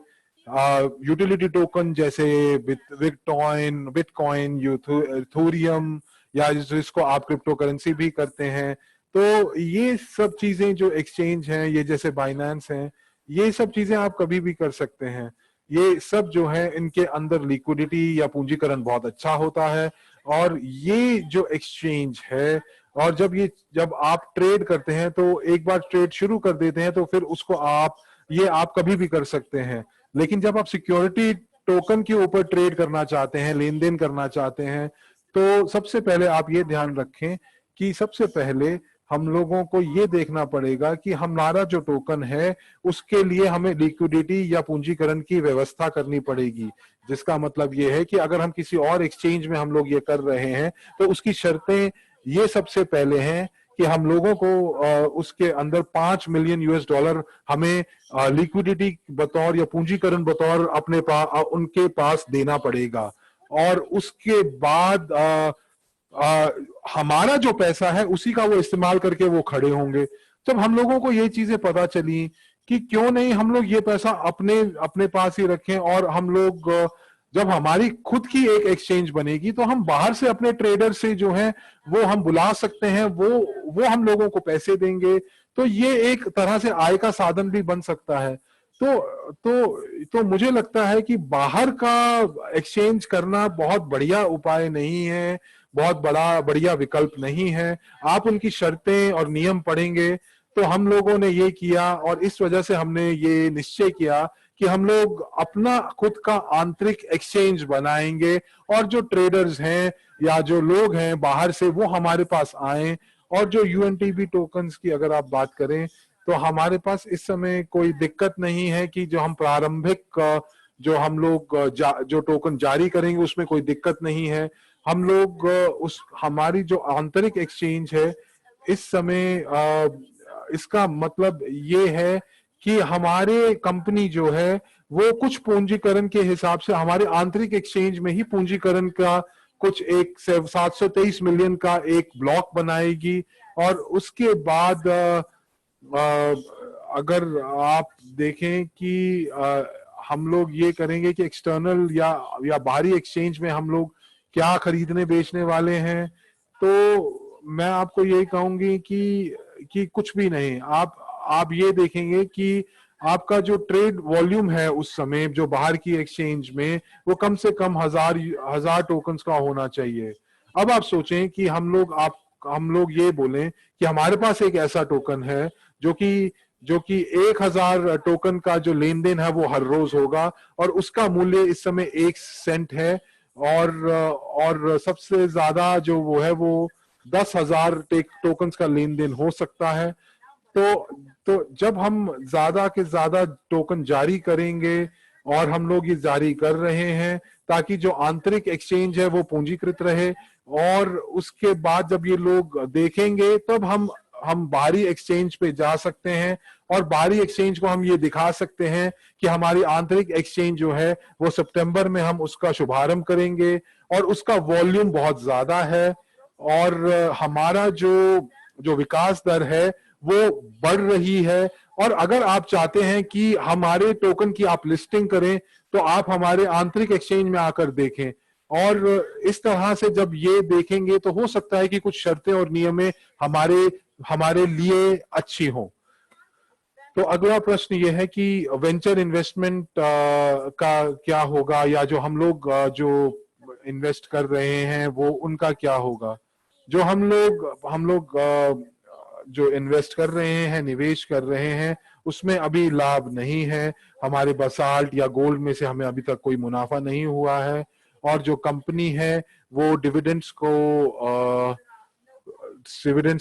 यूटिलिटी टोकन जैसे बिटकॉइन, यूथोरियम, या जिसको आप क्रिप्टो करेंसी भी करते हैं, तो ये सब चीजें जो एक्सचेंज हैं, ये जैसे बाइनेंस हैं, ये सब चीजें आप कभी भी कर सकते हैं। ये सब जो है इनके अंदर लिक्विडिटी या पूंजीकरण बहुत अच्छा होता है। और ये जो एक्सचेंज है, और जब आप ट्रेड करते हैं तो एक बार ट्रेड शुरू कर देते हैं तो फिर उसको आप कभी भी कर सकते हैं। लेकिन जब आप सिक्योरिटी टोकन के ऊपर ट्रेड करना चाहते हैं, लेन देन करना चाहते हैं, तो सबसे पहले आप ये ध्यान रखें कि सबसे पहले हम लोगों को ये देखना पड़ेगा कि हमारा जो टोकन है उसके लिए हमें लिक्विडिटी या पूंजीकरण की व्यवस्था करनी पड़ेगी। जिसका मतलब ये है कि अगर हम किसी और एक्सचेंज में हम लोग ये कर रहे हैं तो उसकी शर्तें ये सबसे पहले हैं कि हम लोगों को उसके अंदर 5 मिलियन यूएस डॉलर हमें लिक्विडिटी बतौर या पूंजीकरण बतौर उनके पास देना पड़ेगा। और उसके बाद हमारा जो पैसा है उसी का वो इस्तेमाल करके वो खड़े होंगे। जब हम लोगों को ये चीजें पता चली कि क्यों नहीं हम लोग ये पैसा अपने अपने पास ही रखें, और हम लोग जब हमारी खुद की एक एक्सचेंज बनेगी तो हम बाहर से अपने ट्रेडर से जो है वो हम बुला सकते हैं, वो हम लोगों को पैसे देंगे, तो ये एक तरह से आय का साधन भी बन सकता है। तो मुझे लगता है कि बाहर का एक्सचेंज करना बहुत बढ़िया उपाय नहीं है, बहुत बढ़िया विकल्प नहीं है। आप उनकी शर्तें और नियम पढ़ेंगे तो हम लोगों ने ये किया, और इस वजह से हमने ये निश्चय किया कि हम लोग अपना खुद का आंतरिक एक्सचेंज बनाएंगे, और जो ट्रेडर्स हैं या जो लोग हैं बाहर से वो हमारे पास आए। और जो यूएनटीबी टोकन्स की अगर आप बात करें तो हमारे पास इस समय कोई दिक्कत नहीं है कि जो हम प्रारंभिक जो हम लोग जो टोकन जारी करेंगे उसमें कोई दिक्कत नहीं है। हम लोग हमारी जो आंतरिक एक्सचेंज है इस समय इसका मतलब ये है कि हमारे कंपनी जो है वो कुछ पूंजीकरण के हिसाब से हमारे आंतरिक एक्सचेंज में ही पूंजीकरण का कुछ एक 723 मिलियन का एक ब्लॉक बनाएगी। और उसके बाद अगर आप देखें कि हम लोग ये करेंगे कि एक्सटर्नल या बाहरी एक्सचेंज में हम लोग क्या खरीदने बेचने वाले हैं, तो मैं आपको यही कहूंगी कि कुछ भी नहीं। आप ये देखेंगे कि आपका जो ट्रेड वॉल्यूम है उस समय जो बाहर की एक्सचेंज में वो कम से कम 1000 टोकन्स का होना चाहिए। अब आप सोचें कि हम लोग ये बोलें कि हमारे पास एक ऐसा टोकन है जो कि जो कि 1000 टोकन का जो लेन देन है वो हर रोज होगा, और उसका मूल्य इस समय 1 सेंट है। और सबसे ज्यादा जो वो है वो 10,000 टोकन्स का लेन देन हो सकता है। तो जब हम ज्यादा के ज्यादा टोकन जारी करेंगे, और हम लोग ये जारी कर रहे हैं ताकि जो आंतरिक एक्सचेंज है वो पूंजीकृत रहे, और उसके बाद जब ये लोग देखेंगे तब हम बाहरी एक्सचेंज पे जा सकते हैं, और बाहरी एक्सचेंज को हम ये दिखा सकते हैं कि हमारी आंतरिक एक्सचेंज जो है वो सितंबर में हम उसका शुभारंभ करेंगे, और उसका वॉल्यूम बहुत ज्यादा है, और हमारा जो जो विकास दर है वो बढ़ रही है। और अगर आप चाहते हैं कि हमारे टोकन की आप लिस्टिंग करें, तो आप हमारे आंतरिक एक्सचेंज में आकर देखें, और इस तरह से जब ये देखेंगे तो हो सकता है कि कुछ शर्तें और नियमें हमारे हमारे लिए अच्छी हो। तो अगला प्रश्न ये है कि वेंचर इन्वेस्टमेंट का क्या होगा, या जो हम लोग जो इन्वेस्ट कर रहे हैं वो उनका क्या होगा। जो हम लोग जो इन्वेस्ट कर रहे हैं, निवेश कर रहे हैं, उसमें अभी लाभ नहीं है। हमारे बसाल्ट या गोल्ड में से हमें अभी तक कोई मुनाफा नहीं हुआ है, और जो कंपनी है वो डिविडेंड्स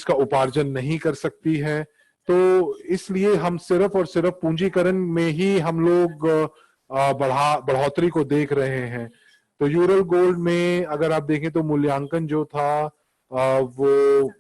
का उपार्जन नहीं कर सकती है। तो इसलिए हम सिर्फ और सिर्फ पूंजीकरण में ही हम लोग बढ़ोतरी को देख रहे हैं। तो यूरल गोल्ड में अगर आप देखें तो मूल्यांकन जो था वो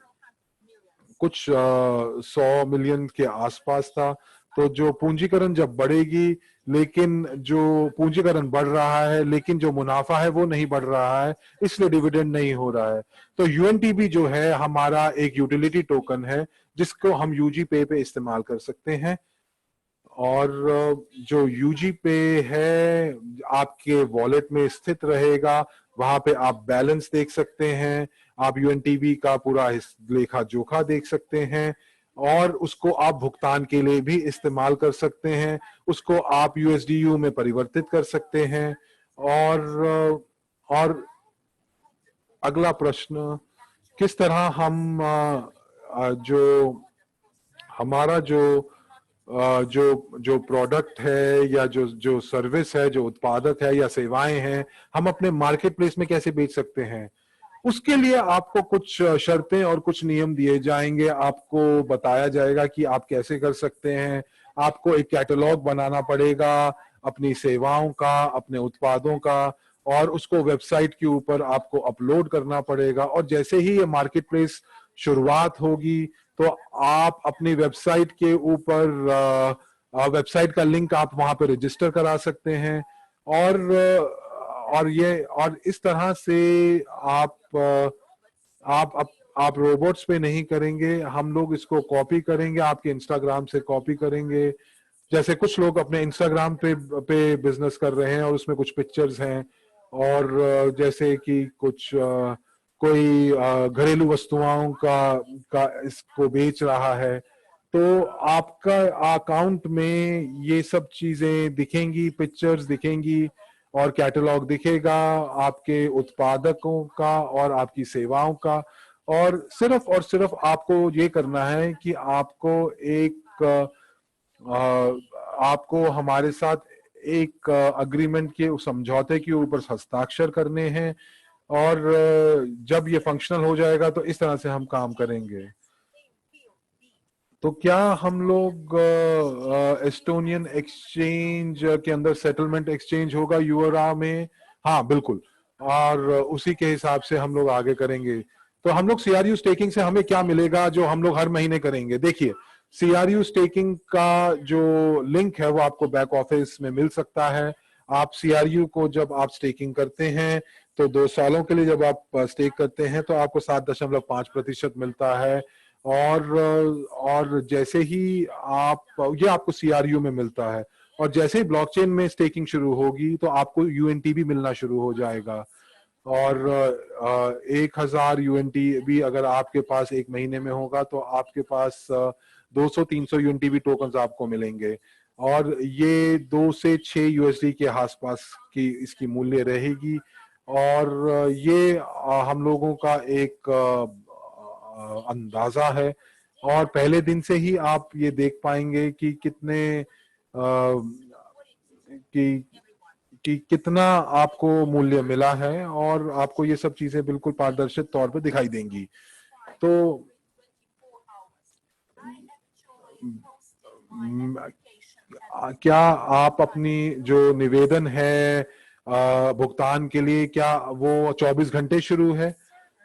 कुछ 100 मिलियन के आसपास था। तो जो पूंजीकरण जब बढ़ेगी, लेकिन जो पूंजीकरण बढ़ रहा है लेकिन जो मुनाफा है वो नहीं बढ़ रहा है, इसलिए डिविडेंड नहीं हो रहा है। तो यूएनटीबी जो है हमारा एक यूटिलिटी टोकन है जिसको हम यूजी पे इस्तेमाल कर सकते हैं। और जो यूजी पे है आपके वॉलेट में स्थित रहेगा, वहां पे आप बैलेंस देख सकते हैं, आप यूएनटीबी का पूरा लेखा जोखा देख सकते हैं, और उसको आप भुगतान के लिए भी इस्तेमाल कर सकते हैं, उसको आप यूएसडीयू में परिवर्तित कर सकते हैं। और अगला प्रश्न, किस तरह हम जो हमारा जो प्रोडक्ट है या जो सर्विस है, जो उत्पादक है या सेवाएं हैं, हम अपने मार्केट प्लेस में कैसे बेच सकते हैं। उसके लिए आपको कुछ शर्तें और कुछ नियम दिए जाएंगे, आपको बताया जाएगा कि आप कैसे कर सकते हैं। आपको एक कैटलॉग बनाना पड़ेगा अपनी सेवाओं का, अपने उत्पादों का, और उसको वेबसाइट के ऊपर आपको अपलोड करना पड़ेगा। और जैसे ही ये मार्केट प्लेस शुरुआत होगी तो आप अपनी वेबसाइट के ऊपर वेबसाइट का लिंक आप वहां पे रजिस्टर करा सकते हैं। और और इस तरह से आप रोबोट्स पे नहीं करेंगे, हम लोग इसको कॉपी करेंगे, आपके इंस्टाग्राम से कॉपी करेंगे। जैसे कुछ लोग अपने इंस्टाग्राम पे बिजनेस कर रहे हैं और उसमें कुछ पिक्चर्स हैं, और जैसे कि कुछ कोई घरेलू वस्तुओं का इसको बेच रहा है, तो आपका अकाउंट में ये सब चीजें दिखेंगी, पिक्चर्स दिखेंगी, और कैटलॉग दिखेगा आपके उत्पादकों का और आपकी सेवाओं का। और सिर्फ आपको ये करना है कि आपको हमारे साथ एक अग्रीमेंट के समझौते के ऊपर हस्ताक्षर करने हैं, और जब ये फंक्शनल हो जाएगा तो इस तरह से हम काम करेंगे। तो क्या हम लोग एस्टोनियन एक्सचेंज के अंदर सेटलमेंट एक्सचेंज होगा यूरा में? हाँ बिल्कुल, और उसी के हिसाब से हम लोग आगे करेंगे। तो हम लोग सीआरयू स्टेकिंग से हमें क्या मिलेगा जो हम लोग हर महीने करेंगे। देखिए, सीआरयू स्टेकिंग का जो लिंक है वो आपको बैक ऑफिस में मिल सकता है। आप सीआरयू को जब आप स्टेकिंग करते हैं तो 2 सालों के लिए जब आप स्टेक करते हैं तो आपको 7.5% मिलता है। और जैसे ही आप ये आपको सीआरयू में मिलता है, और जैसे ही ब्लॉकचेन में स्टेकिंग शुरू होगी तो आपको यूएनटी भी मिलना शुरू हो जाएगा। और 1000 यूएनटी भी अगर आपके पास एक महीने में होगा तो आपके पास 200-300 यूएनटी टोकन आपको मिलेंगे। और ये 2 से 6 यूएसडी के आसपास की इसकी मूल्य रहेगी। और ये हम लोगों का एक अंदाजा है। और पहले दिन से ही आप ये देख पाएंगे कि कितने कि कितना आपको मूल्य मिला है, और आपको ये सब चीजें बिल्कुल पारदर्शी तौर पे दिखाई देंगी। तो क्या आप अपनी जो निवेदन है भुगतान के लिए, क्या वो 24 घंटे शुरू है?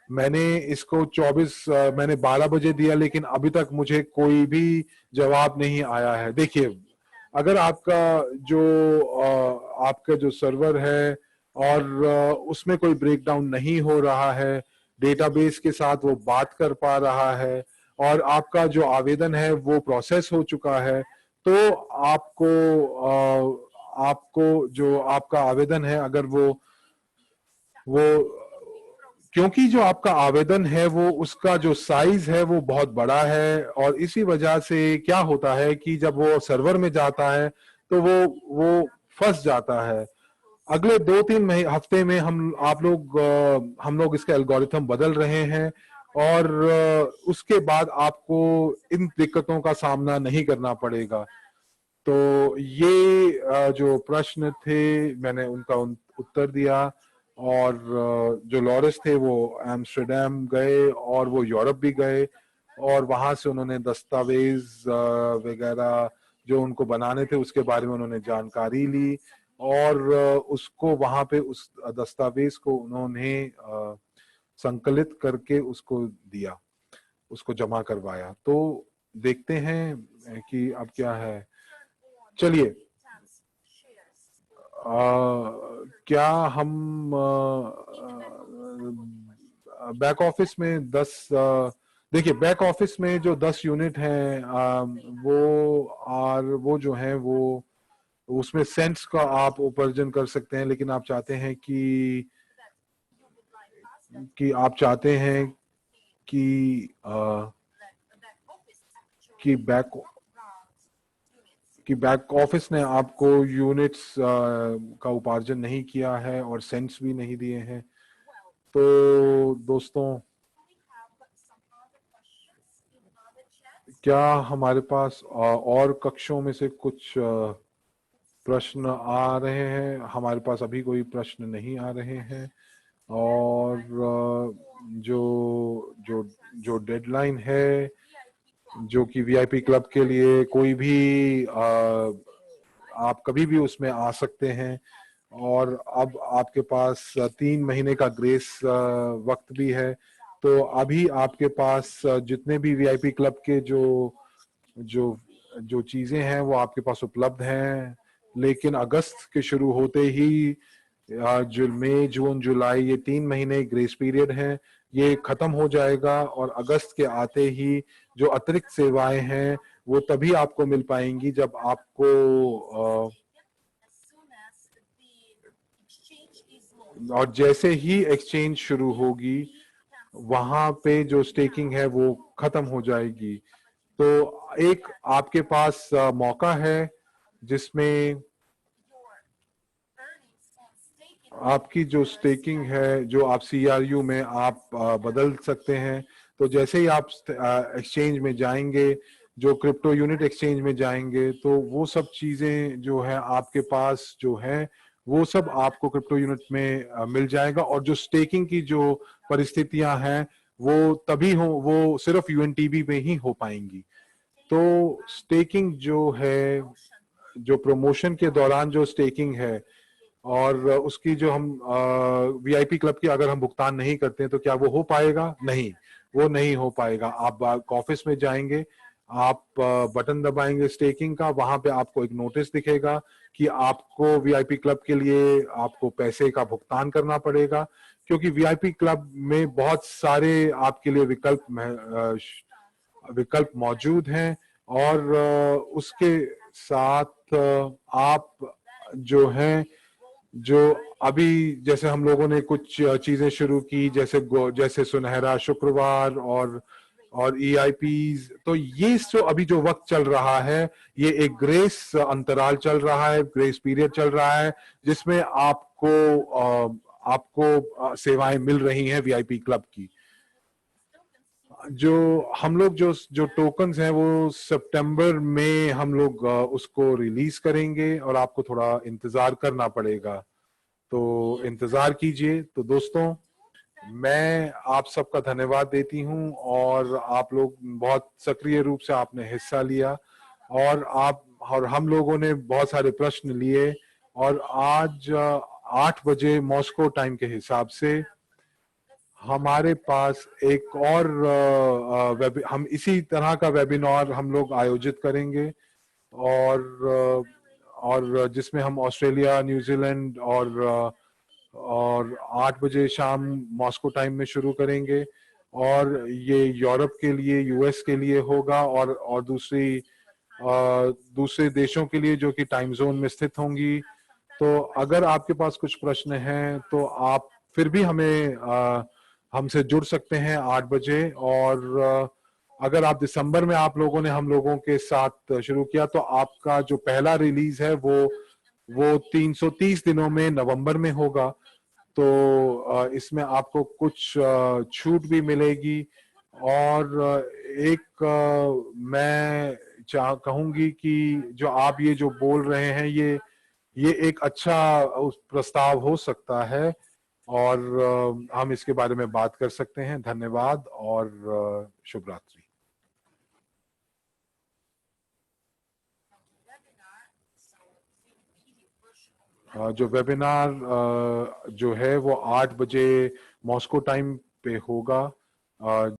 मैंने इसको 24 मैंने 12 बजे दिया, लेकिन अभी तक मुझे कोई भी जवाब नहीं आया है। देखिए, अगर आपका आपका जो सर्वर है और उसमें कोई ब्रेकडाउन नहीं हो रहा है, डेटाबेस के साथ वो बात कर पा रहा है, और आपका जो आवेदन है वो प्रोसेस हो चुका है, तो आपको जो आपका आवेदन है, अगर वो क्योंकि जो आपका आवेदन है वो उसका जो साइज है वो बहुत बड़ा है, और इसी वजह से क्या होता है कि जब वो सर्वर में जाता है तो वो फंस जाता है। अगले 2-3 हफ्ते में हम लोग इसका एल्गोरिथम बदल रहे हैं, और उसके बाद आपको इन दिक्कतों का सामना नहीं करना पड़ेगा। तो ये जो प्रश्न थे मैंने उनका उत्तर दिया, और जो लॉरेंस थे वो एम्स्टर्डम गए और वो यूरोप भी गए, और वहां से उन्होंने दस्तावेज वगैरह जो उनको बनाने थे उसके बारे में उन्होंने जानकारी ली, और उसको वहां पे उस दस्तावेज को उन्होंने संकलित करके उसको दिया, उसको जमा करवाया। तो देखते हैं कि अब क्या है। चलिए, क्या हम बैक ऑफिस में 10 देखिए, बैक ऑफिस में जो 10 यूनिट हैं वो जो हैं वो उसमें सेंट्स का आप उपार्जन कर सकते हैं, लेकिन आप चाहते हैं कि आप चाहते हैं कि बैक ऑफिस ने आपको यूनिट्स का उपार्जन नहीं किया है और सेंट्स भी नहीं दिए हैं। तो दोस्तों, क्या हमारे पास और कक्षों में से कुछ प्रश्न आ रहे हैं? हमारे पास अभी कोई प्रश्न नहीं आ रहे हैं, और जो जो जो डेडलाइन है, जो कि वीआईपी क्लब के लिए कोई भी आप कभी भी उसमें आ सकते हैं, और अब आपके पास 3 महीने का ग्रेस वक्त भी है। तो अभी आपके पास जितने भी वीआईपी क्लब के जो जो चीजें हैं वो आपके पास उपलब्ध हैं, लेकिन अगस्त के शुरू होते ही जो मई, जून, जुलाई, ये 3 महीने ग्रेस पीरियड है, ये खत्म हो जाएगा, और अगस्त के आते ही जो अतिरिक्त सेवाएं हैं वो तभी आपको मिल पाएंगी जब आपको और जैसे ही एक्सचेंज शुरू होगी वहां पे जो स्टेकिंग है वो खत्म हो जाएगी। तो एक आपके पास मौका है जिसमें आपकी जो स्टेकिंग है, जो आप सीआरयू में आप बदल सकते हैं। तो जैसे ही आप एक्सचेंज में जाएंगे, जो क्रिप्टो यूनिट एक्सचेंज में जाएंगे, तो वो सब चीजें जो है आपके पास जो है वो सब आपको क्रिप्टो यूनिट में मिल जाएगा, और जो स्टेकिंग की जो परिस्थितियां हैं वो तभी वो सिर्फ यूएनटीबी में ही हो पाएंगी। तो स्टेकिंग जो है, जो प्रमोशन के दौरान जो स्टेकिंग है, और उसकी जो हम वीआईपी क्लब की अगर हम भुगतान नहीं करते हैं तो क्या वो हो पाएगा? नहीं, वो नहीं हो पाएगा। आप ऑफिस में जाएंगे, आप बटन दबाएंगे स्टेकिंग का, वहां पे आपको एक नोटिस दिखेगा कि आपको वीआईपी क्लब के लिए आपको पैसे का भुगतान करना पड़ेगा, क्योंकि वीआईपी क्लब में बहुत सारे आपके लिए विकल्प मौजूद हैं, और उसके साथ आप जो हैं, जो अभी जैसे हम लोगों ने कुछ चीजें शुरू की, जैसे सुनहरा शुक्रवार और ईआईपीज, तो ये जो अभी जो वक्त चल रहा है, ये एक ग्रेस अंतराल चल रहा है, ग्रेस पीरियड चल रहा है, जिसमें आपको सेवाएं मिल रही हैं वीआईपी क्लब की। जो हम लोग जो टोकन्स हैं वो सितंबर में हम लोग उसको रिलीज करेंगे और आपको थोड़ा इंतजार करना पड़ेगा, तो इंतजार कीजिए। तो दोस्तों, मैं आप सबका धन्यवाद देती हूं और आप लोग बहुत सक्रिय रूप से आपने हिस्सा लिया और हम लोगों ने बहुत सारे प्रश्न लिए और आज 8 बजे मॉस्को टाइम के हिसाब से हमारे पास एक और हम इसी तरह का वेबिनार हम लोग आयोजित करेंगे और जिसमें हम ऑस्ट्रेलिया, न्यूजीलैंड और 8 बजे शाम मॉस्को टाइम में शुरू करेंगे और ये यूरोप के लिए, यूएस के लिए होगा और दूसरे देशों के लिए जो कि टाइम जोन में स्थित होंगी। तो अगर आपके पास कुछ प्रश्न हैं तो आप फिर भी हमसे जुड़ सकते हैं 8 बजे। और अगर आप दिसंबर में आप लोगों ने हम लोगों के साथ शुरू किया तो आपका जो पहला रिलीज है वो 330 दिनों में नवंबर में होगा, तो इसमें आपको कुछ छूट भी मिलेगी। और मैं कहूंगी कि जो आप ये जो बोल रहे हैं ये एक अच्छा प्रस्ताव हो सकता है और हम इसके बारे में बात कर सकते हैं। धन्यवाद और शुभ रात्रि। जो वेबिनार जो है वो 8 बजे मॉस्को टाइम पे होगा।